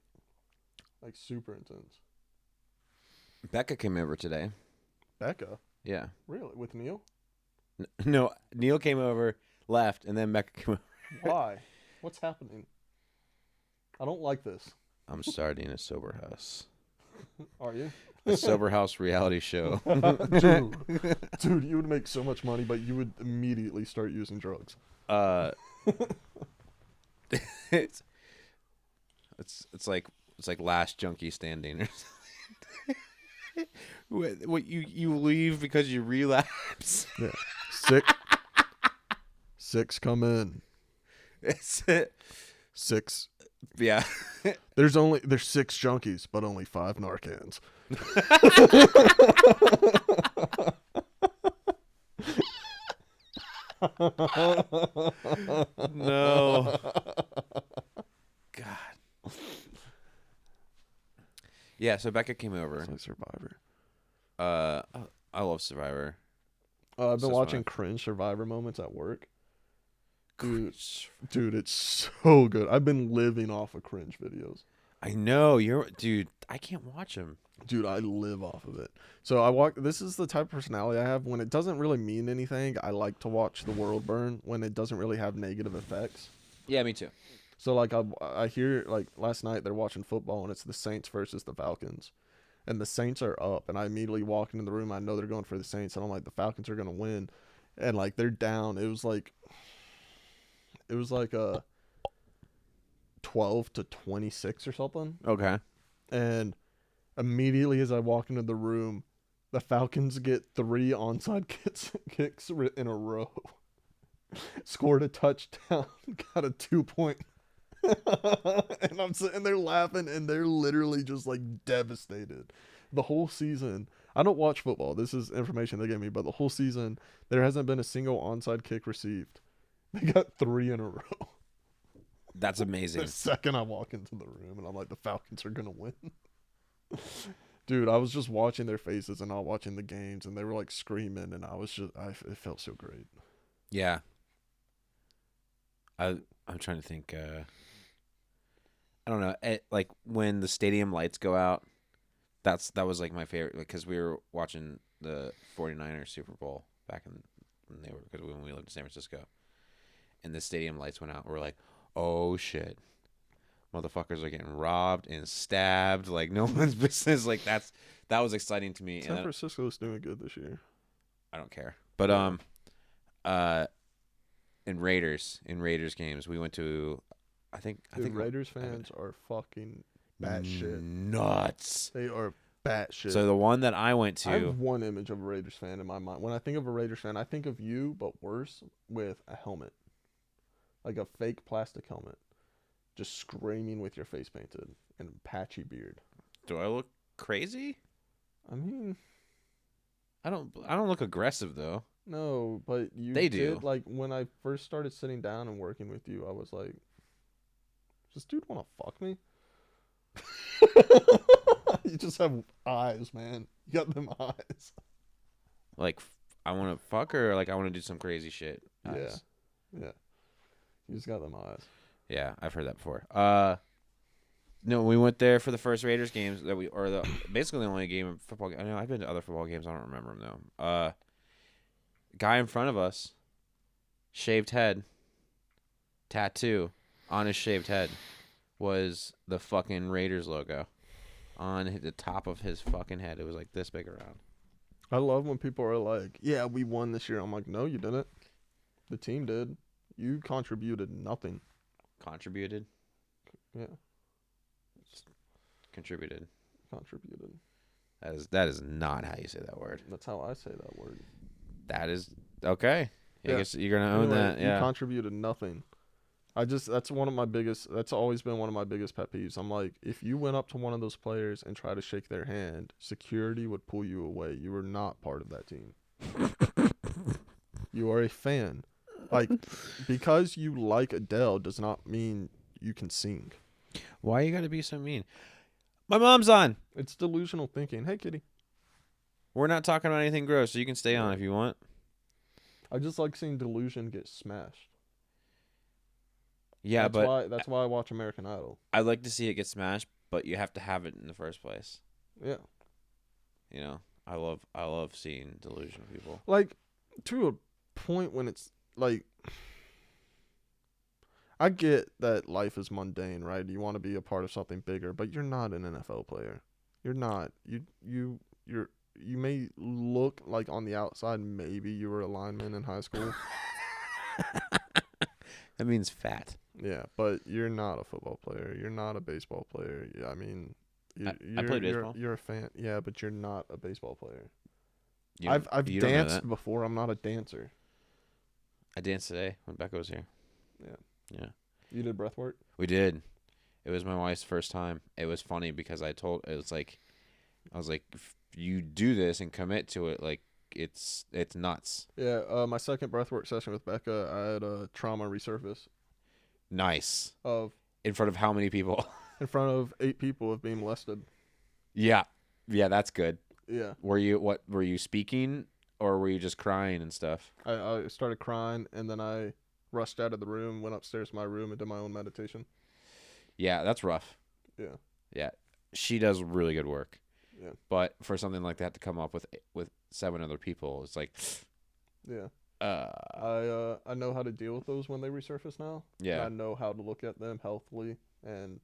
Like, super intense. Becca came over today. Becca? Yeah. Really? With Neil? No, Neil came over, left, and then Becca came over. Why? What's happening? I don't like this. I'm starting a sober house. Are you? A sober house reality show. Dude, you would make so much money, but you would immediately start using drugs. It's like last junkie standing or something. What you leave because you relapse. Yeah. Six come in. It's it. 6. Yeah. There's 6 junkies, but only 5 Narcans. No. God. Yeah, so Becca came over. It's like Survivor. I love Survivor. I've been So watching fun. cringe Survivor moments at work. Dude, It's so good. I've been living off of cringe videos. I know dude. I can't watch them. Dude, I live off of it. So this is the type of personality I have. When it doesn't really mean anything, I like to watch the world burn when it doesn't really have negative effects. Yeah, me too. So like I hear, like, last night they're watching football and it's the Saints versus the Falcons. And the Saints are up, and I immediately walk into the room. I know they're going for the Saints, and I'm like, the Falcons are going to win. And like they're down. It was like a 12-26 or something. Okay. And immediately as I walk into the room, the Falcons get 3 onside kicks in a row. Scored a touchdown, got a 2-point. And I'm sitting there laughing, and they're literally just like devastated. The whole season, I don't watch football. This is information they gave me, but the whole season, there hasn't been a single onside kick received. They got 3 in a row. That's amazing. The second I walk into the room, and I'm like, the Falcons are gonna win. Dude, I was just watching their faces and not watching the games, and they were like screaming, and it felt so great. Yeah. I'm trying to think. I don't know. Like when the stadium lights go out, that was like my favorite, because we were watching the 49ers Super Bowl back when we lived in San Francisco, and the stadium lights went out. We're like, oh shit, motherfuckers are getting robbed and stabbed like no one's business. Like that was exciting to me. San Francisco's doing good this year. I don't care, but in Raiders games, we went to, I think Raiders fans are fucking batshit nuts. They are batshit. So the one that I went to, I have one image of a Raiders fan in my mind. When I think of a Raiders fan, I think of you, but worse, with a helmet, like a fake plastic helmet, just screaming with your face painted and patchy beard. do I look crazy? I mean, I don't look aggressive though. no, but They do. Like when I first started sitting down and working with you, I was like, does this dude want to fuck me? You just have eyes, man. You got them eyes. Like I want to fuck her, or like I want to do some crazy shit. Eyes. Yeah. You just got them eyes. Yeah, I've heard that before. No, we went there for the first Raiders games basically the only game of football. I know I've been to other football games. I don't remember them though. Guy in front of us, shaved head, tattoo on his shaved head, was the fucking Raiders logo on the top of his fucking head. It was like this big around. I love when people are like, yeah, we won this year. I'm like, no, you didn't. The team did. You contributed nothing. Contributed? Yeah. Contributed. Contributed. That is not how you say that word. That's how I say that word. That is okay. Yeah. I guess you're gonna own Anyway, that. Yeah. You contributed nothing. That's always been one of my biggest pet peeves. I'm like, if you went up to one of those players and tried to shake their hand, security would pull you away. You are not part of that team. You are a fan. Like, because you like Adele does not mean you can sing. Why you gotta be so mean? My mom's on. It's delusional thinking. Hey, kitty. We're not talking about anything gross, so you can stay on if you want. I just like seeing delusion get smashed. Yeah, but That's why I watch American Idol. I'd like to see it get smashed, but you have to have it in the first place. Yeah. You know, I love seeing delusional people. Like, to a point when it's like, I get that life is mundane, right? You want to be a part of something bigger, but you're not an NFL player. You're not. You may look like on the outside, maybe you were a lineman in high school. That means fat. Yeah, but you're not a football player. You're not a baseball player. Yeah, I mean, I played baseball. You're a fan. Yeah, but you're not a baseball player. You I've you don't know danced that. before. I'm not a dancer. I danced today when Becca was here. Yeah. Yeah. You did breath work? We did. It was my wife's first time. It was funny because I was like, if you do this and commit to it, like it's nuts. Yeah. My second breath work session with Becca, I had a trauma resurface Nice. of In front of how many people? in front of 8 people of being molested. Yeah. Yeah, that's good. Yeah. Were you speaking or were you just crying and stuff? I started crying and then I rushed out of the room, went upstairs to my room and did my own meditation. Yeah, that's rough. Yeah. Yeah. She does really good work. Yeah. But for something like that to come up with 7 other people, it's like Yeah. I know how to deal with those when they resurface now. Yeah. And I know how to look at them healthily and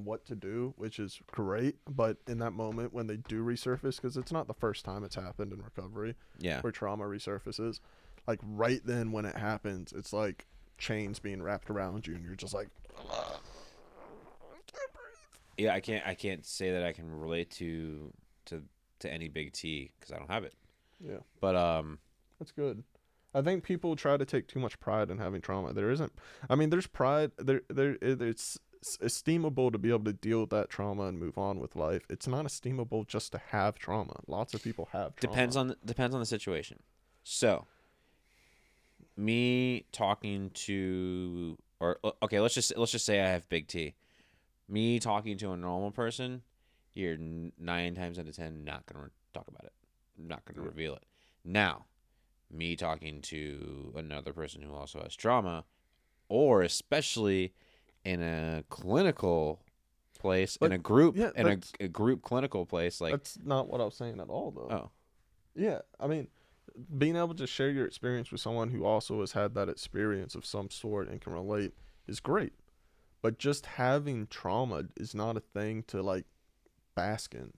what to do, which is great. But in that moment when they do resurface, because it's not the first time it's happened in recovery, yeah. where trauma resurfaces, like right then when it happens, it's like chains being wrapped around you, and you're just like, I can't breathe. Yeah, I can't say that I can relate to any big T because I don't have it. Yeah. But That's good. I think people try to take too much pride in having trauma. There isn't. I mean, there's pride. It's esteemable to be able to deal with that trauma and move on with life. It's not esteemable just to have trauma. Lots of people have trauma. depends on the situation. So, me talking to or okay, let's just say I have big T. Me talking to a normal person, you're 9 times out of 10 not gonna talk about it. I'm not gonna reveal it. Now, me talking to another person who also has trauma, or especially in a clinical place, But, in a group, yeah, in a group clinical place, like That's not what I was saying at all, though. oh Yeah, I mean, being able to share your experience with someone who also has had that experience of some sort and can relate is great. But just having trauma is not a thing to like bask in.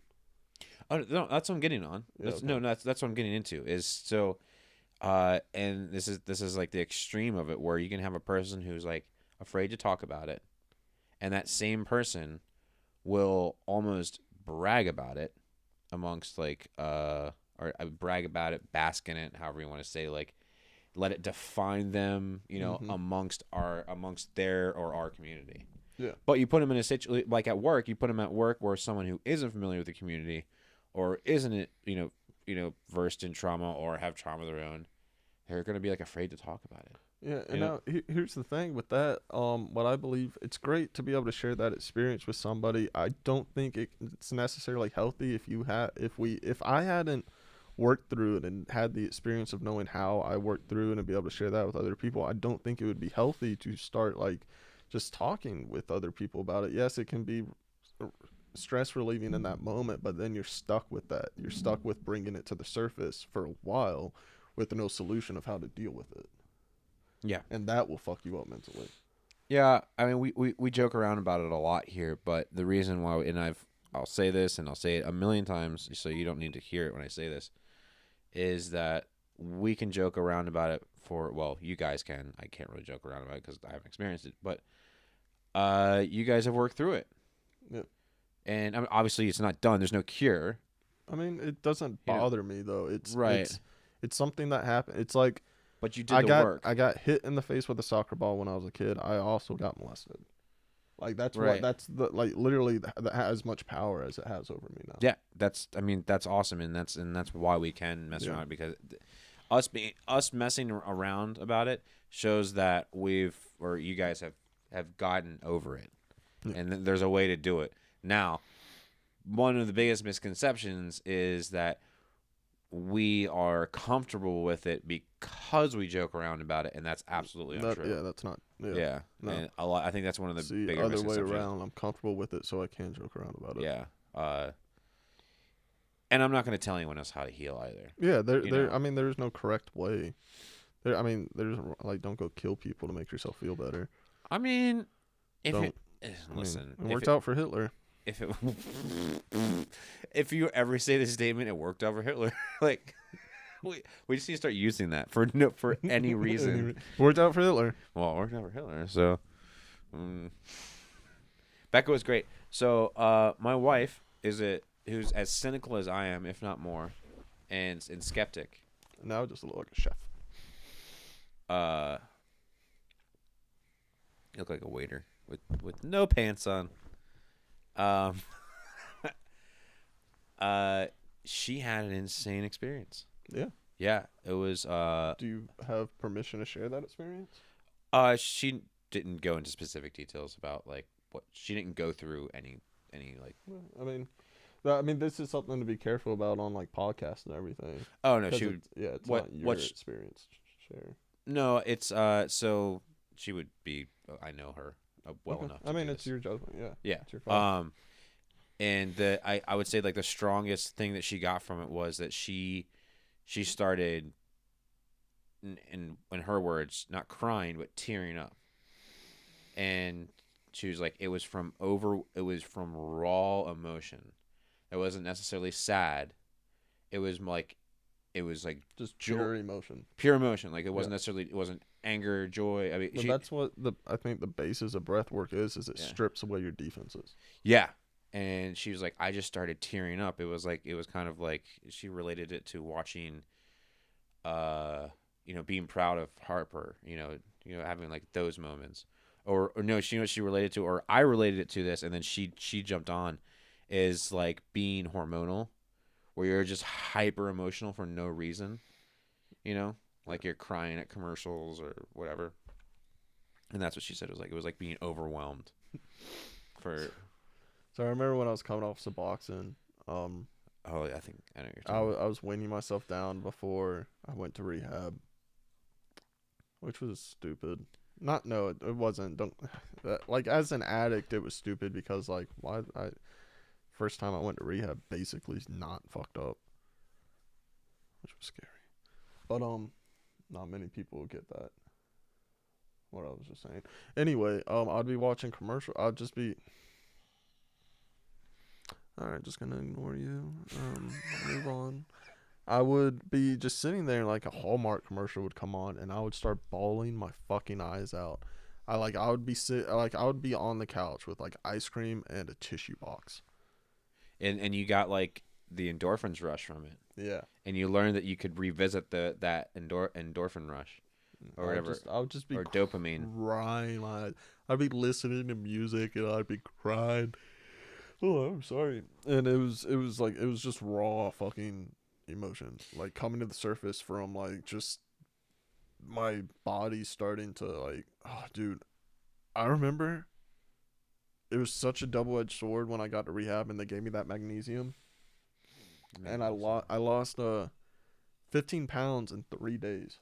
oh no, that's what I'm getting on. Yeah, That's, okay. No, that's what I'm getting into is so, and this is like the extreme of it where you can have a person who's like afraid to talk about it, and that same person will almost brag about it amongst like or brag about it, bask in it, however you want to say, like let it define them, amongst their or our community. Yeah. But you put them in a situation like at work, you put them at work where someone who isn't familiar with the community or isn't versed in trauma or have trauma of their own, they're going to be like afraid to talk about it. Yeah, and now here's the thing with that. What I believe, it's great to be able to share that experience with somebody. I don't think it's necessarily healthy if I hadn't worked through it and had the experience of knowing how I worked through it and be able to share that with other people. I don't think it would be healthy to start like just talking with other people about it. Yes, it can be stress relieving in that moment, but then you're stuck with that. You're stuck with bringing it to the surface for a while with no solution of how to deal with it. Yeah. And that will fuck you up mentally. Yeah, I mean, we joke around about it a lot here, but the reason why, and I'll say this and I'll say it a million times so you don't need to hear it when I say this, is that we can joke around about it you guys can. I can't really joke around about it because I haven't experienced it, but you guys have worked through it. Yeah. And I mean, obviously it's not done. There's no cure. I mean, it doesn't bother me though. It's right. It's something that happened. It's like, but you did the work. I got hit in the face with a soccer ball when I was a kid. I also got molested. Like that's right. That's the literally that has as much power as it has over me now. Yeah, that's awesome, and that's why we can mess around, because us messing around about it shows that you guys have gotten over it, and there's a way to do it. Now, one of the biggest misconceptions is that we are comfortable with it because we joke around about it, and that's absolutely untrue. Yeah, that's not. Yeah. Yeah. No. And I think that's one of the See, bigger other way misconceptions. around. I'm comfortable with it, so I can joke around about it. Yeah. And I'm not going to tell anyone else how to heal either. Yeah, You know? I mean, there's no correct way. I mean, there's like, don't go kill people to make yourself feel better. I mean, listen, it worked out for Hitler. If it, if you ever say this statement, it worked out for Hitler. Like, we just need to start using that for any reason. Worked out for Hitler. Well, it worked out for Hitler. So, Becca was great. So, my wife who's as cynical as I am, if not more, and skeptic. Now I just look like a chef. You look like a waiter with no pants on. She had an insane experience. Yeah. Yeah, it was. Do you have permission to share that experience? She didn't go into specific details about like what she didn't go through any like. I mean, this is something to be careful about on like podcasts and everything. Oh no, she would. It's not your experience. Share. No, it's so she would be. I know her well enough. I mean, it's your judgment. Yeah. Yeah. It's your fault. And I would say like the strongest thing that she got from it was that she started, in her words, not crying but tearing up, and she was like, it was from raw emotion. It wasn't necessarily sad. It was like just pure emotion. Pure emotion. Like it wasn't necessarily. It wasn't anger, joy. I mean, that's what I think the basis of breath work is it strips away your defenses. Yeah. And she was like, I just started tearing up. It was kind of like she related it to watching, being proud of Harper, having like those moments, or no, she related to, or I related it to this, and then she jumped on, is like being hormonal, where you're just hyper emotional for no reason, like you're crying at commercials or whatever, and that's what she said. It was like being overwhelmed for. So I remember when I was coming off Suboxone, I know what you're talking I was weaning myself down before I went to rehab, which was stupid. It wasn't. Like as an addict, it was stupid because like first time I went to rehab, basically not fucked up, which was scary. But not many people would get that. What I was just saying. Anyway, I'd be watching commercial. I'd just be. All right, just gonna ignore you. Move on. I would be just sitting there, and like a Hallmark commercial would come on, and I would start bawling my fucking eyes out. I would be on the couch with like ice cream and a tissue box. And you got like the endorphins rush from it. Yeah. And you learned that you could revisit that endorphin rush, or whatever. I would just be or dopamine. Crying my eyes. I'd be listening to music and I'd be crying. Oh, I'm sorry. And it was just raw fucking emotion, like coming to the surface from like just my body starting to like, oh dude, I remember it was such a double-edged sword when I got to rehab and they gave me that magnesium. And I lost 15 pounds in 3 days.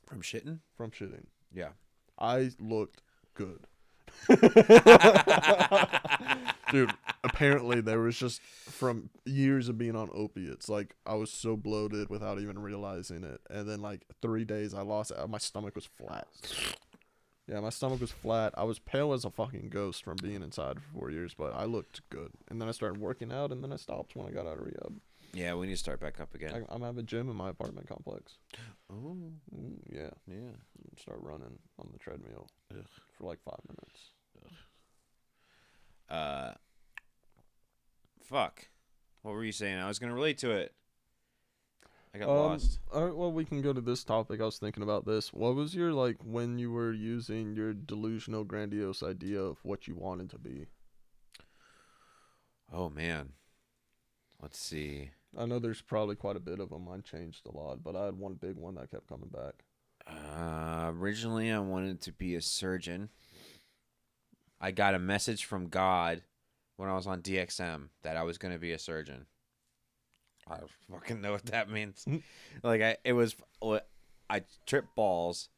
From shitting? From shitting. Yeah. I looked good. Dude, apparently there was just from years of being on opiates, like I was so bloated without even realizing it, and then like 3 days I lost my stomach was flat. Yeah, my stomach was flat. I was pale as a fucking ghost from being inside for 4 years, but I looked good. And then I started working out, and then I stopped when I got out of rehab. Yeah, we need to start back up again. I'm have a gym in my apartment complex. Oh, yeah. Start running on the treadmill for like 5 minutes. Fuck. What were you saying? I was gonna relate to it. I got lost. All right, well, we can go to this topic. I was thinking about this. What was your like when you were using your delusional, grandiose idea of what you wanted to be? Oh man. Let's see. I know there's probably quite a bit of them. Mine changed a lot, but I had one big one that kept coming back. Originally, I wanted to be a surgeon. I got a message from God when I was on DXM that I was going to be a surgeon. I don't fucking know what that means. Like I tripped balls,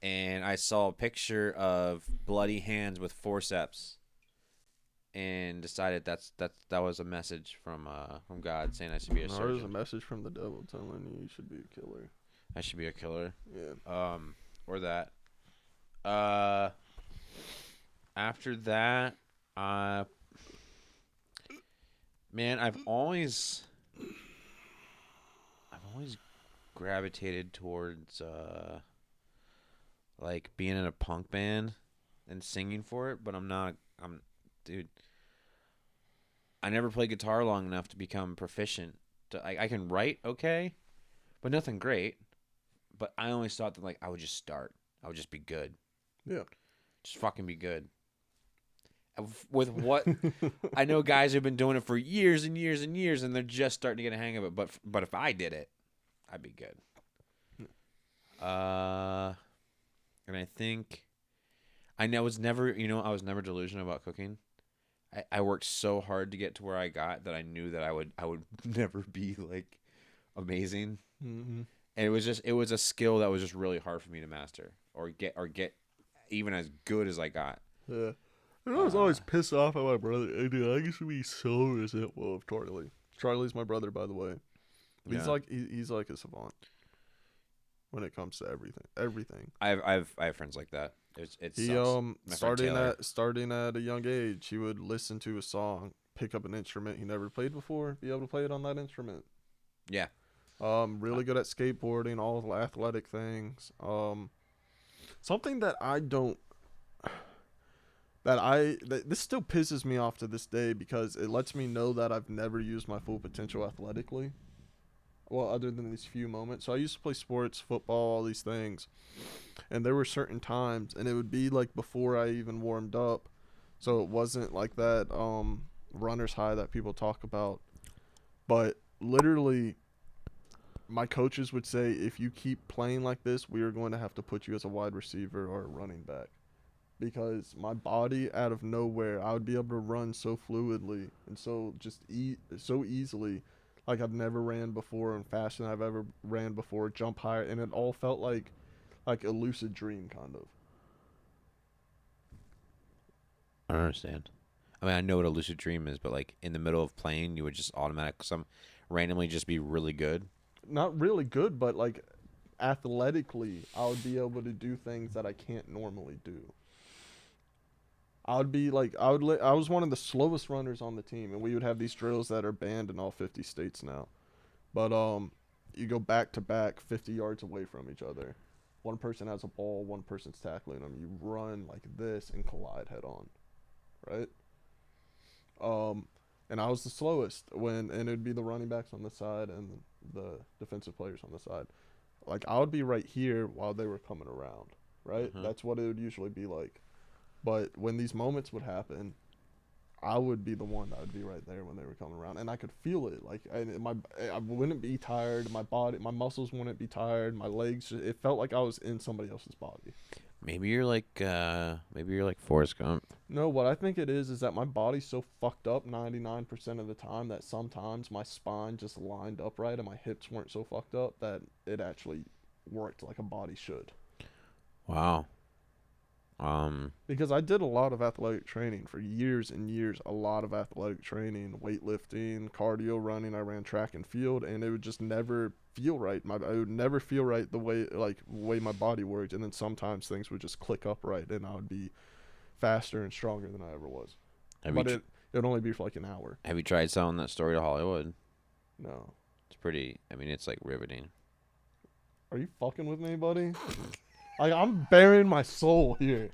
and I saw a picture of bloody hands with forceps, and decided that was a message from God saying I should be a No, there's a surgeon. message from the devil telling you should be a killer. I should be a killer. Yeah. Or that. After that, man, I've always gravitated towards like being in a punk band and singing for it, but dude, I never played guitar long enough to become proficient. I can write okay, but nothing great. But I always thought that like I would just start. I would just be good. Yeah. Just fucking be good. With what I know, guys who've been doing it for years and years and years, and they're just starting to get a hang of it. But if I did it, I'd be good. And I think I was never delusional about cooking. I worked so hard to get to where I got that I knew that I would never be like amazing. Mm-hmm. And it was a skill that was just really hard for me to master or get even as good as I got. Yeah. And I was always pissed off at my brother. I used to be so resentful of Charlie. Charlie's my brother, by the way. He's he's like a savant when it comes to everything. I have friends like that. He starting at a young age, he would listen to a song, pick up an instrument he never played before, be able to play it on that instrument. Yeah. Really good at skateboarding, all the athletic things. Something that I don't. This still pisses me off to this day because it lets me know that I've never used my full potential athletically. Well, other than these few moments. So I used to play sports, football, all these things. And there were certain times, and it would be like before I even warmed up. So it wasn't like that runner's high that people talk about. But literally, my coaches would say, if you keep playing like this, we are going to have to put you as a wide receiver or a running back. Because my body, out of nowhere, I would be able to run so fluidly and so so easily, like I've never ran before and faster than I've ever ran before, jump higher, and it all felt like a lucid dream, kind of. I don't understand. I mean, I know what a lucid dream is, but like in the middle of playing, you would just randomly just be really good. Not really good, but like athletically, I would be able to do things that I can't normally do. I was one of the slowest runners on the team, and we would have these drills that are banned in all 50 states now. But you go back to back 50 yards away from each other. One person has a ball, one person's tackling them. You run like this and collide head on, right? And I was the slowest and it'd be the running backs on the side and the defensive players on the side. Like I would be right here while they were coming around, right? Mm-hmm. That's what it would usually be like. But when these moments would happen, I would be the one that would be right there when they were coming around, and I could feel it. Like I wouldn't be tired. My muscles wouldn't be tired. My legs, it felt like I was in somebody else's body. Maybe you're like Forrest Gump. No, what I think it is that my body's so fucked up 99% of the time that sometimes my spine just lined up right and my hips weren't so fucked up that it actually worked like a body should. Wow. Because I did a lot of athletic training for years and years, a lot of athletic training, weightlifting, cardio, running. I ran track and field, and it would just never feel right. I would never feel right the way my body worked, and then sometimes things would just click up right, and I would be faster and stronger than I ever was. It would only be for like an hour. Have you tried selling that story to Hollywood? No. It's pretty. I mean, it's like riveting. Are you fucking with me, buddy? Like, I'm bearing my soul here.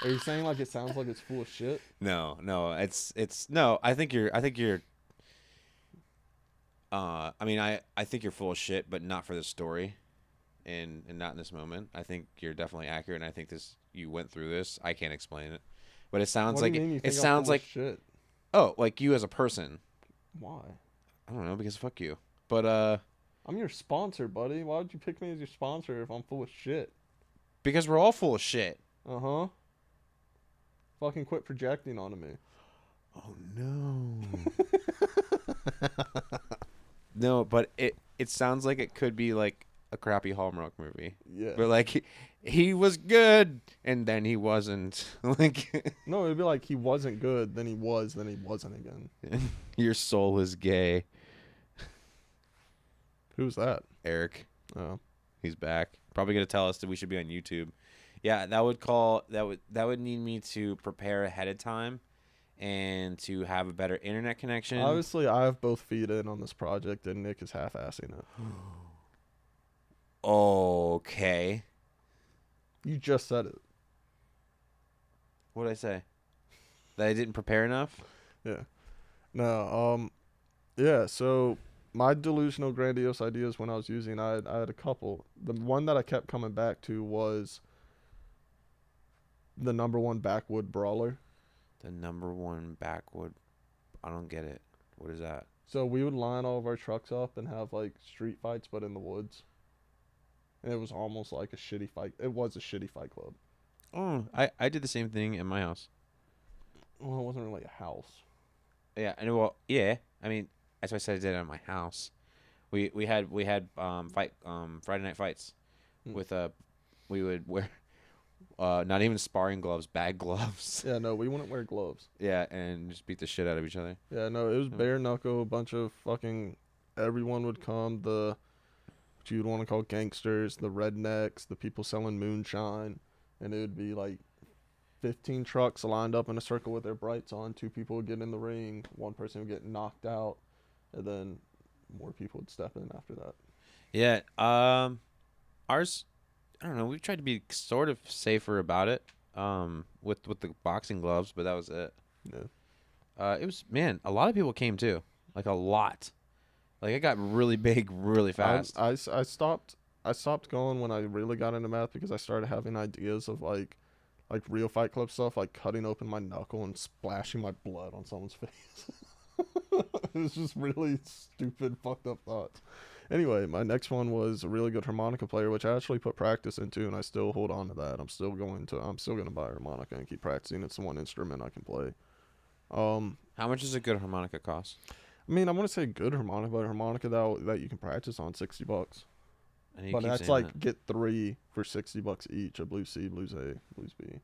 Are you saying like it sounds like it's full of shit? No, it's no. I think you're. I mean, I think you're full of shit, but not for this story, and not in this moment. I think you're definitely accurate, and I think you went through this. I can't explain it, but it sounds what like do you mean you it think I'm sounds full like of shit? Oh, like you as a person. Why? I don't know, because fuck you. But I'm your sponsor, buddy. Why would you pick me as your sponsor if I'm full of shit? Because we're all full of shit. Uh-huh. Fucking quit projecting onto me. Oh no. No, but it sounds like it could be like a crappy Hallmark movie. Yeah. But like he was good and then he wasn't. Like No, it'd be like he wasn't good, then he was, then he wasn't again. your soul is gay, Who's that? Eric. Oh. He's back. Probably gonna tell us that we should be on YouTube. Yeah, that would need me to prepare ahead of time and to have a better internet connection. Obviously, I have both feet in on this project, and Nick is half-assing it. Okay. You just said it. What did I say? That I didn't prepare enough? Yeah. No, yeah, so my delusional grandiose ideas when I was using, I had a couple. The one that I kept coming back to was the #1 backwood brawler. The #1 backwood. I don't get it. What is that? So we would line all of our trucks up and have like street fights, but in the woods. And it was almost like a shitty fight. It was a shitty fight club. Oh, I did the same thing in my house. Well, it wasn't really a house. Yeah, I know. Well, yeah. I mean, that's why I said I did it at my house. We had Friday night fights Hmm. with we would wear not even sparring gloves, bag gloves. Yeah, no, we wouldn't wear gloves. Yeah, and just beat the shit out of each other. Yeah, no, it was bare knuckle. A bunch of fucking everyone would come. The what you'd want to call gangsters, the rednecks, the people selling moonshine, and it would be like 15 trucks lined up in a circle with their brights on. Two people would get in the ring. One person would get knocked out, and then more people would step in after that. Yeah. Ours. I don't know. We've tried to be sort of safer about it. With the boxing gloves, but that was it. Yeah. It was man. A lot of people came too. Like a lot. Like it got really big, really fast. I stopped going when I really got into math because I started having ideas of like real Fight Club stuff, like cutting open my knuckle and splashing my blood on someone's face. It was just really stupid, fucked up thoughts. Anyway, my next one was a really good harmonica player, which I actually put practice into, and I still hold on to that. I'm still gonna buy a harmonica and keep practicing. It's the one instrument I can play. How much does a good harmonica cost? I mean, I want to say good harmonica, but a harmonica that you can practice on, $60. And you But keep that's saying like that. get 3 for $60 each: a blues C, blues A, blues B.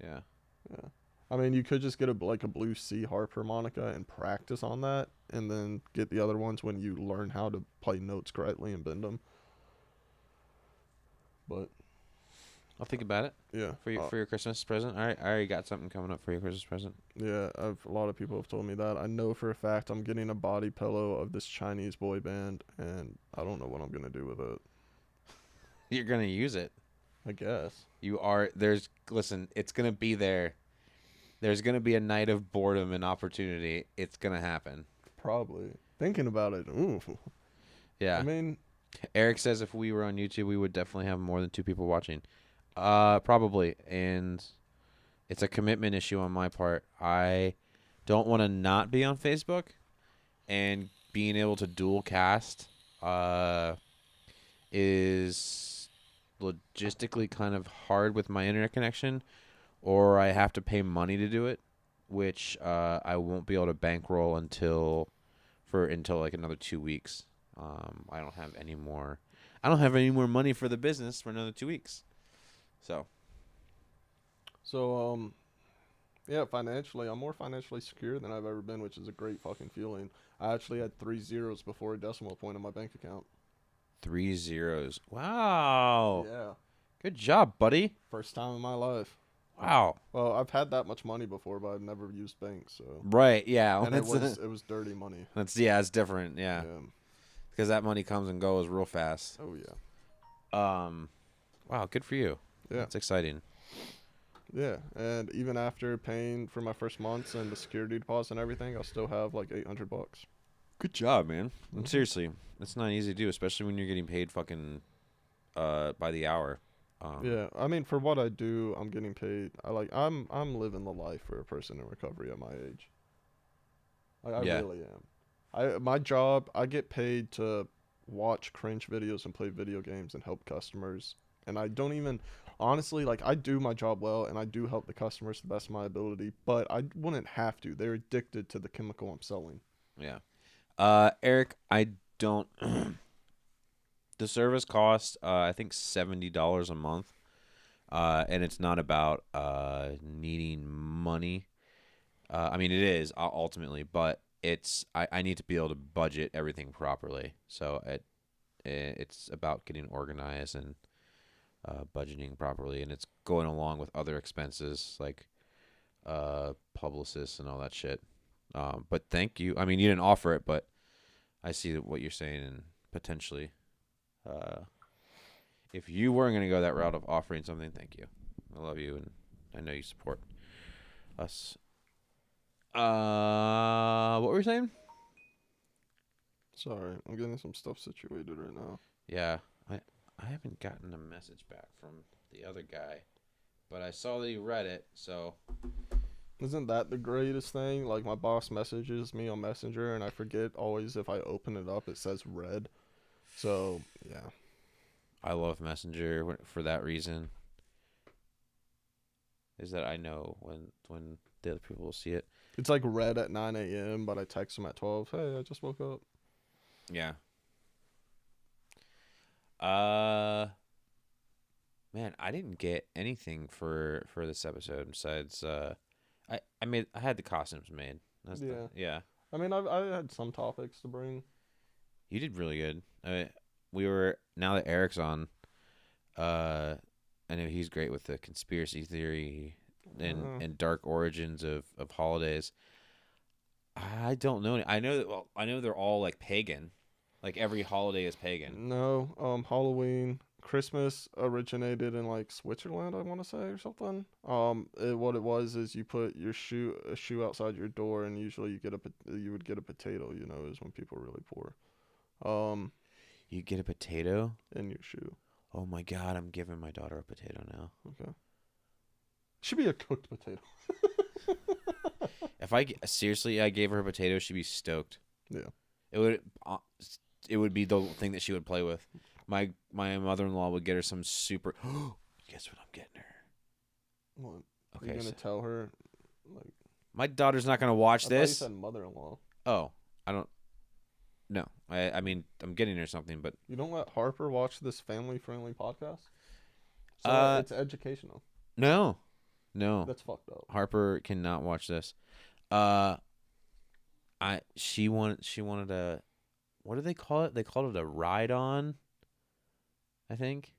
Yeah. Yeah. I mean, you could just get a blues C harp harmonica and practice on that, and then get the other ones when you learn how to play notes correctly and bend them. But I'll think about it yeah, for your Christmas present. All right, I already got something coming up for your Christmas present. yeah, a lot of people have told me that. I know for a fact I'm getting a body pillow of this Chinese boy band, and I don't know what I'm gonna do with it. You're gonna use it. I guess. You are. Listen. It's gonna be there. There's gonna be a night of boredom and opportunity. It's gonna happen. Probably. Thinking about it, ooh. Yeah. I mean, Eric says if we were on YouTube, we would definitely have more than 2 people watching. Probably. And it's a commitment issue on my part. I don't want to not be on Facebook, and being able to dual cast is logistically kind of hard with my internet connection, or I have to pay money to do it, which I won't be able to bankroll until like another 2 weeks. I don't have any more money for the business for another 2 weeks. So yeah, financially, I'm more financially secure than I've ever been, which is a great fucking feeling. I actually had 3 zeros before a decimal point on my bank account. 3 zeros. Wow. Yeah, Good job, buddy. first time in my life. Wow. Well, I've had that much money before, but I've never used banks, so. Right. Yeah. And it was dirty money. It's different. Yeah. Yeah. Because that money comes and goes real fast. Oh yeah. Wow. Good for you. Yeah. That's exciting. Yeah, and even after paying for my first months and the security deposit and everything, I'll still have like $800. Good job, man. Mhm. Seriously, it's not easy to do, especially when you're getting paid fucking by the hour. Yeah, I mean, for what I do, I'm getting paid. I'm living the life for a person in recovery at my age. Like, I Yeah. really am. My job, I get paid to watch cringe videos and play video games and help customers And I don't even, honestly, like, I do my job well and I do help the customers to the best of my ability, but I wouldn't have to. They're addicted to the chemical I'm selling. Yeah. Eric, I don't. The service costs, I think $70 a month. And it's not about needing money. I mean, it is ultimately, but I need to be able to budget everything properly. So it's about getting organized and budgeting properly, and it's going along with other expenses like publicists and all that shit. But thank you. I mean, you didn't offer it, but I see what you're saying, and potentially, if you weren't going to go that route of offering something, thank you. I love you, and I know you support us. What were you saying? Sorry, I'm getting some stuff situated right now. Yeah, I haven't gotten a message back from the other guy, but I saw that he read it, so. Isn't that the greatest thing? Like, my boss messages me on Messenger, and I forget always if I open it up, it says read. So, yeah. I love Messenger for that reason. Is that I know when the other people will see it. It's like read at 9 a.m., but I text them at 12. Hey, I just woke up. Yeah. Man, I didn't get anything for this episode besides I had the costumes made. Yeah. I mean, I had some topics to bring. You did really good. Now that Eric's on, I know he's great with the conspiracy theory and dark origins of holidays. I don't know. I know they're all like pagan. Like every holiday is pagan. No, Halloween, Christmas originated in like Switzerland, I want to say, or something. What it was is you put your a shoe outside your door, and usually you would get a potato. You know, is when people are really poor. You get a potato in your shoe. Oh my God! I'm giving my daughter a potato now. Okay. Should be a cooked potato. If I gave her a potato, she'd be stoked. Yeah. It would be the thing that she would play with. My mother-in-law would get her some super. Guess what I'm getting her? What? Okay. You're gonna tell her, like. My daughter's not gonna watch this. I thought you said mother-in-law. Oh, I don't. No, I mean I'm getting her something, but you don't let Harper watch this family-friendly podcast. So it's educational. No. That's fucked up. Harper cannot watch this. She wanted a. What do they call it? They called it a ride-on. I think.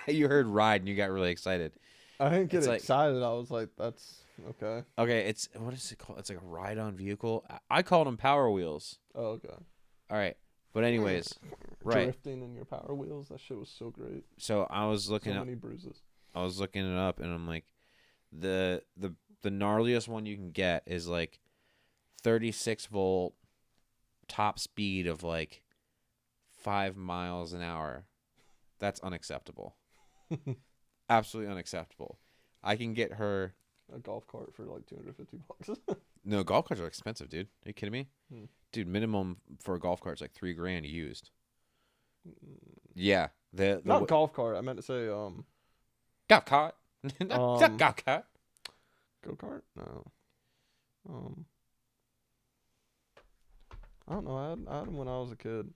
You heard ride and you got really excited. I didn't get excited. I was like, "That's okay." Okay, what is it called? It's like a ride-on vehicle. I called them Power Wheels. Oh, okay. All right, but anyways, right. Drifting in your Power Wheels. That shit was so great. So I was looking so many bruises. I was looking it up, and I'm like, the gnarliest one you can get is like 36-volt top speed of like 5 miles an hour. That's unacceptable. Absolutely unacceptable. I can get her a golf cart for like $250. No, golf carts are expensive, dude. Are you kidding me? Dude, minimum for a golf cart is like $3,000 used. Yeah, not golf cart. I meant to say golf cart. Not golf cart. Go kart? No. I don't know. I had them when I was a kid.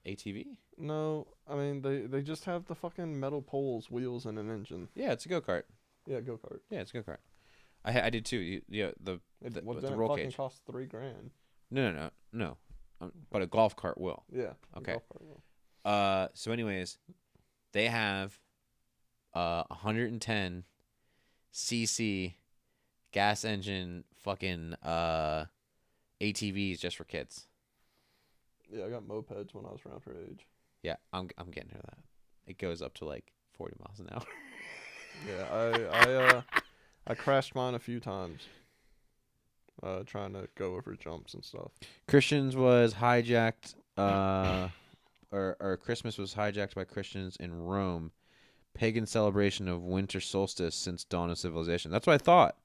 ATV? No, I mean they just have the fucking metal poles, wheels, and an engine. Yeah, it's a go kart. Yeah, go kart. Yeah, it's a go kart. I did too. The roll cage cost $3,000. No. But a golf cart will. Yeah. Okay. Golf cart will. So anyways, they have 110 cc gas engine fucking ATVs just for kids. Yeah, I got mopeds when I was around her age. Yeah, I'm getting her that. It goes up to like 40 miles an hour. Yeah, I crashed mine a few times. Trying to go over jumps and stuff. Christians was hijacked or Christmas was hijacked by Christians in Rome. Pagan celebration of winter solstice since dawn of civilization. That's what I thought.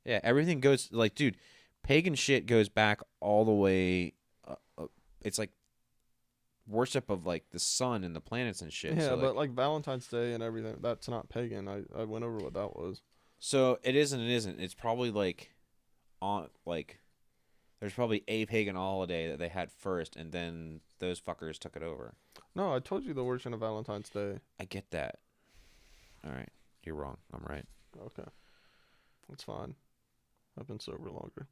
Yeah, everything goes like, dude, pagan shit goes back all the way. It's like worship of like the sun and the planets and shit. Yeah, So, but like Valentine's Day and everything, that's not pagan. I went over what that was. so it is and it isn't. It's probably like on like there's probably a pagan holiday that they had first, and then those fuckers took it over. No, I told you the origin of Valentine's Day. I get that. All right, you're wrong. I'm right. Okay, that's fine. I've been sober longer.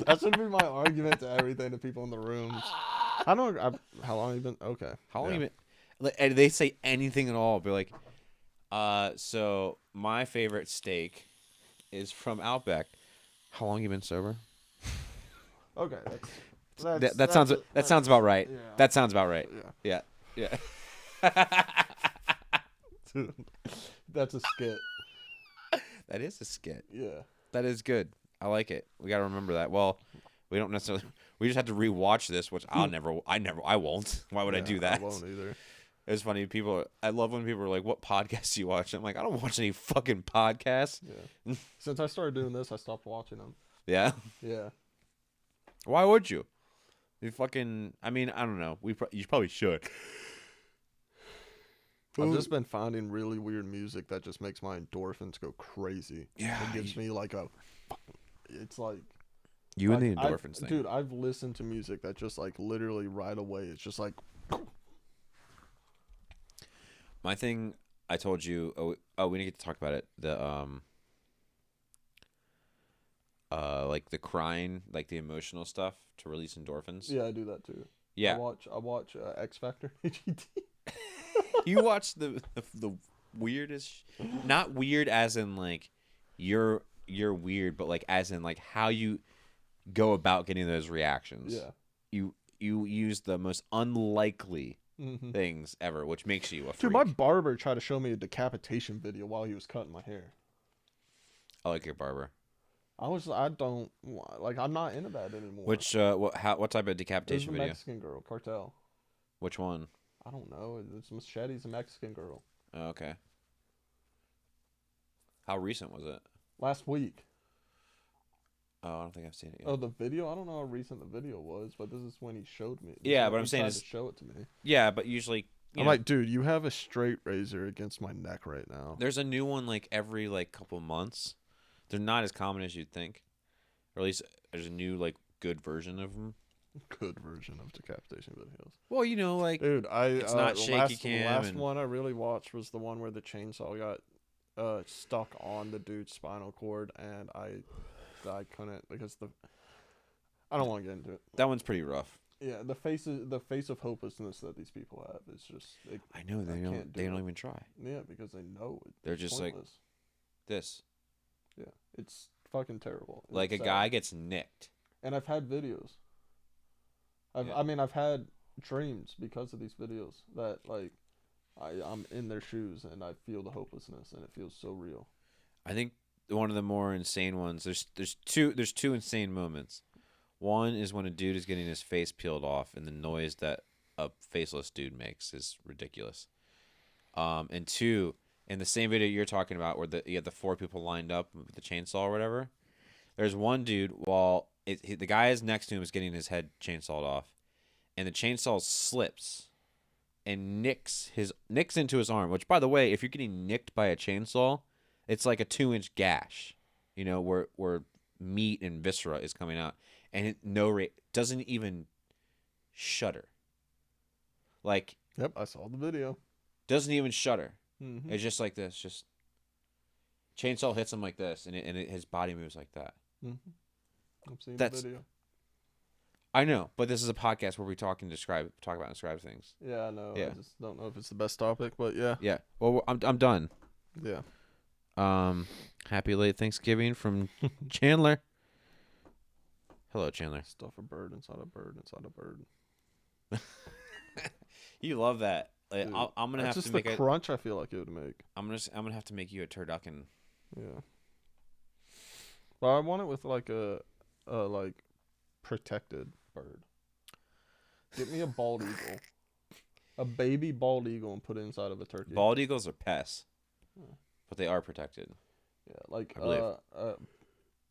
That should be my argument to everything to people in the rooms. How long have you been? Okay. How long you been? And they say anything at all, be like, so my favorite steak is from Outback. How long you been sober? Okay. That sounds about right. Yeah. That sounds about right. Yeah. Yeah. Dude, that's a skit. That is a skit. Yeah. That is good. I like it. We got to remember that. Well, we don't necessarily. We just have to rewatch this, which I won't. Why would I do that? I won't either. It's funny. I love when people are like, "What podcasts do you watch?" I'm like, I don't watch any fucking podcasts. Yeah. Since I started doing this, I stopped watching them. Yeah. Yeah. Why would you? You fucking. I mean, I don't know. You probably should. I've just been finding really weird music that just makes my endorphins go crazy. Yeah. It gives me like a. It's like. You and the endorphins thing. Dude, I've listened to music that just like literally right away. It's just like. My thing, I told you. Oh, we didn't get to talk about it. The like the crying, like the emotional stuff to release endorphins. Yeah, I do that too. Yeah. I watch X Factor HGT. You watch the weirdest, not weird as in like you're weird, but like as in like how you go about getting those reactions. Yeah. You use the most unlikely things ever, which makes you a freak. Dude, my barber tried to show me a decapitation video while he was cutting my hair. I like your barber. I'm not into that anymore. Which what type of There's decapitation a video? Mexican girl, Cartel. Which one? I don't know. It's Machete's a Mexican girl. Oh, okay. How recent was it? Last week. Oh, I don't think I've seen it yet. Oh, the video? I don't know how recent the video was, but this is when he showed me. Yeah, but I'm saying tried to show it to me. Yeah, but usually I'm like, dude, you have a straight razor against my neck right now. there's a new one like every like couple months. They're not as common as you'd think, or at least there's a new like good version of them. Good version of decapitation videos. Well, you know, like Dude, it's not shaky the cam. last and... one I really watched was the one where the chainsaw got stuck on the dude's spinal cord, and I couldn't because I don't want to get into it. That one's pretty rough. Yeah, the face of hopelessness that these people have is just. I know they don't even try. Yeah, because they know They're just pointless. like this. Yeah, it's fucking terrible. Like it's a sad. guy gets nicked. And I've had videos. I've had dreams because of these videos that like I'm in their shoes and I feel the hopelessness and it feels so real. I think one of the more insane ones. There's two insane moments. One is when a dude is getting his face peeled off, and the noise that a faceless dude makes is ridiculous. And two, in the same video you're talking about, where you have the four people lined up with the chainsaw or whatever. There's one dude while the guy is next to him is getting his head chainsawed off, and the chainsaw slips and nicks into his arm. Which, by the way, if you're getting nicked by a chainsaw, it's like a 2-inch gash, you know, where meat and viscera is coming out, and it doesn't even shudder. Like, Yep, I saw the video. Doesn't even shudder. Mm-hmm. It's just like this. Just chainsaw hits him like this, and his body moves like that. Mm-hmm. I've seen That's- the video. I know, but this is a podcast where we talk about and describe things. Yeah, I know. Yeah. I just don't know if it's the best topic, but yeah. Yeah. Well, I'm done. Yeah. Happy late Thanksgiving from Chandler. Hello, Chandler. Stuff a bird inside a bird inside a bird. You love that. Like, Dude, I'm gonna that's have just to the make crunch I feel like it would make. I'm gonna have to make you a turducken. Yeah. But I want it with like a like protected bird. Get me a bald eagle. A baby bald eagle and put it inside of a turkey. Bald eagles are pests, Yeah. but they are protected. Yeah, like I believe.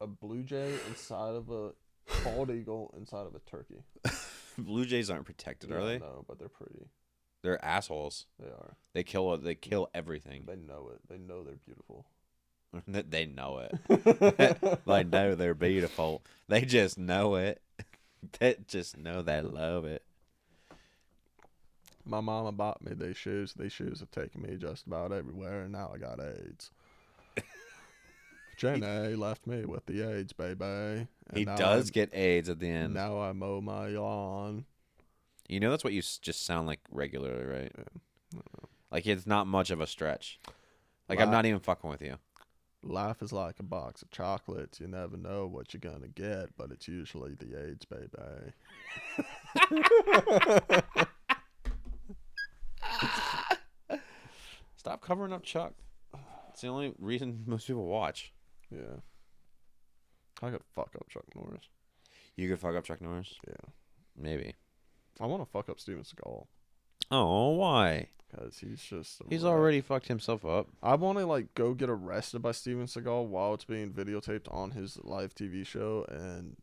a blue jay inside of a bald eagle inside of a turkey. Blue jays aren't protected, are they? No, but they're pretty. They're assholes. They are. They kill everything. They know it. They know they're beautiful. They know it. They know they're beautiful. They just know it. They just know they love it. My mama bought me these shoes. These shoes have taken me just about everywhere, and now I got AIDS. Jenny left me with the AIDS, baby. And He does get AIDS at the end. Now I mow my lawn. You know that's what you just sound like regularly, right? Yeah. Like it's not much of a stretch. Like I'm not even fucking with you. Life is like a box of chocolates. You never know what you're gonna get, but it's usually the AIDS, baby. Stop covering up Chuck. It's the only reason most people watch. Yeah. I could fuck up Chuck Norris. You could fuck up Chuck Norris? Yeah. Maybe. I want to fuck up Steven Seagal. Oh, why? Because he's just... He's already fucked himself up. I want to, like, go get arrested by Steven Seagal while it's being videotaped on his live TV show and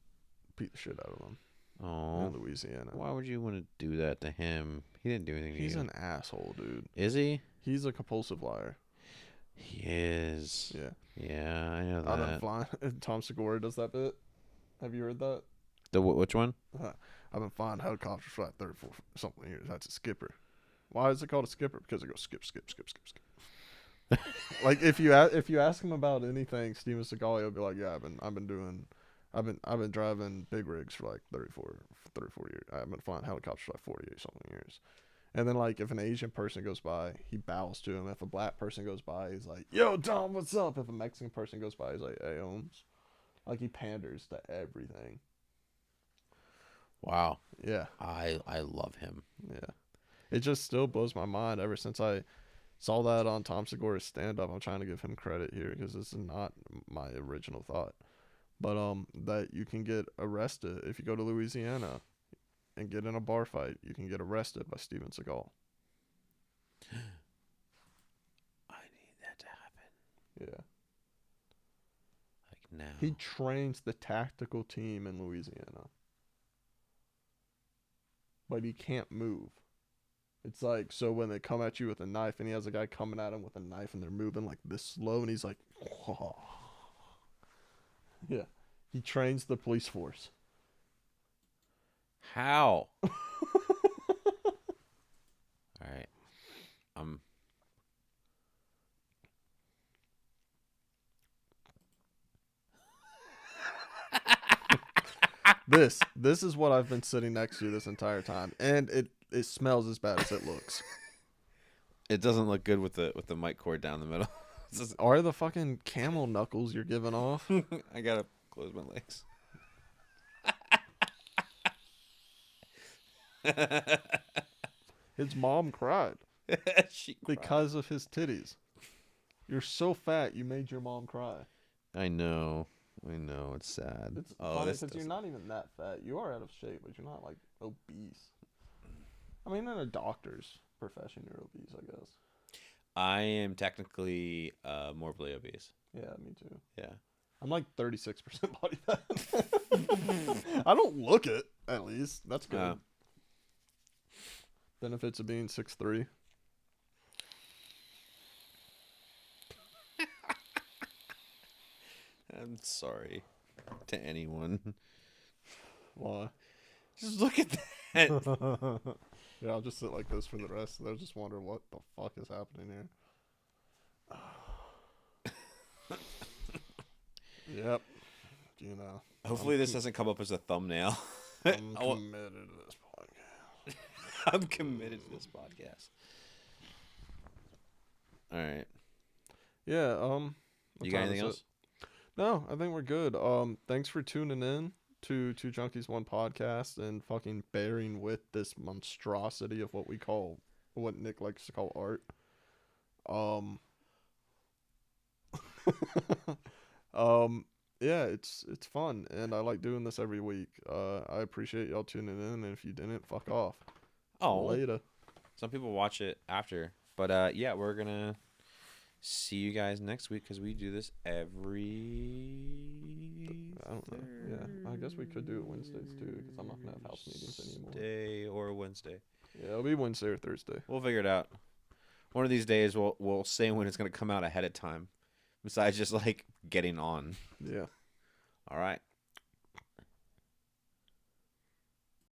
beat the shit out of him. Oh. In Louisiana. Why would you want to do that to him? He didn't do anything to you. He's an asshole, dude. Is he? He's a compulsive liar. He is. Yeah. Yeah, I know that. I've been flying. Tom Segura does that bit. Have you heard that? Which one? I've been flying helicopters for like 34 something years. That's a skipper. Why is it called a skipper? Because it goes skip, skip, skip, skip, skip. Like if you ask him about anything, Steven Seagal, he'll be like, yeah, I've been driving big rigs for like 34 years. I've been flying helicopters for like 48 something years. And then like if an Asian person goes by, he bows to him. If a black person goes by, he's like, yo, Tom, what's up? If a Mexican person goes by, he's like, hey, Holmes. Like he panders to everything. Wow. Yeah. I love him. Yeah. It just still blows my mind ever since I saw that on Tom Segura's stand-up. I'm trying to give him credit here because this is not my original thought. But that you can get arrested if you go to Louisiana and get in a bar fight. You can get arrested by Steven Seagal. I need that to happen. Yeah. Like now. He trains the tactical team in Louisiana. But he can't move. It's like, so when they come at you with a knife and he has a guy coming at him with a knife and they're moving like this slow and he's like, whoa. Yeah. He trains the police force. How? All right. This is what I've been sitting next to this entire time, and it smells as bad as it looks. It doesn't look good with the mic cord down the middle. Are the fucking camel knuckles you're giving off? I gotta close my legs. His mom cried She cried. because of his titties. You're so fat, you made your mom cry. I know. It's sad. It's funny because you're not even that fat. You are out of shape, but you're not like obese. I mean, in a doctor's profession, you're obese, I guess. I am technically morbidly obese. Yeah, me too. Yeah. I'm like 36% body fat. I don't look it, at least. That's good. Benefits of being 6'3". I'm sorry to anyone. Why? Just look at that. Yeah, I'll just sit like this for the rest. They'll just wonder what the fuck is happening here. Yep. You know. Hopefully this doesn't come up as a thumbnail. I'm committed to this podcast. I'm committed to this podcast. All right. Yeah, You got anything else? No, I think we're good. Thanks for tuning in to Two Junkies One Podcast and fucking bearing with this monstrosity of what Nick likes to call art. Yeah, it's fun and I like doing this every week. I appreciate y'all tuning in, and if you didn't, fuck off. Oh, later. Some people watch it after, but yeah, we're gonna see you guys next week because we do this every I don't know. Yeah, I guess we could do it Wednesdays too, because I'm not gonna have house meetings anymore. Thursday or Wednesday. Yeah, it'll be Wednesday or Thursday. We'll figure it out. One of these days, we'll say when it's gonna come out ahead of time. Besides just like getting on. Yeah. All right.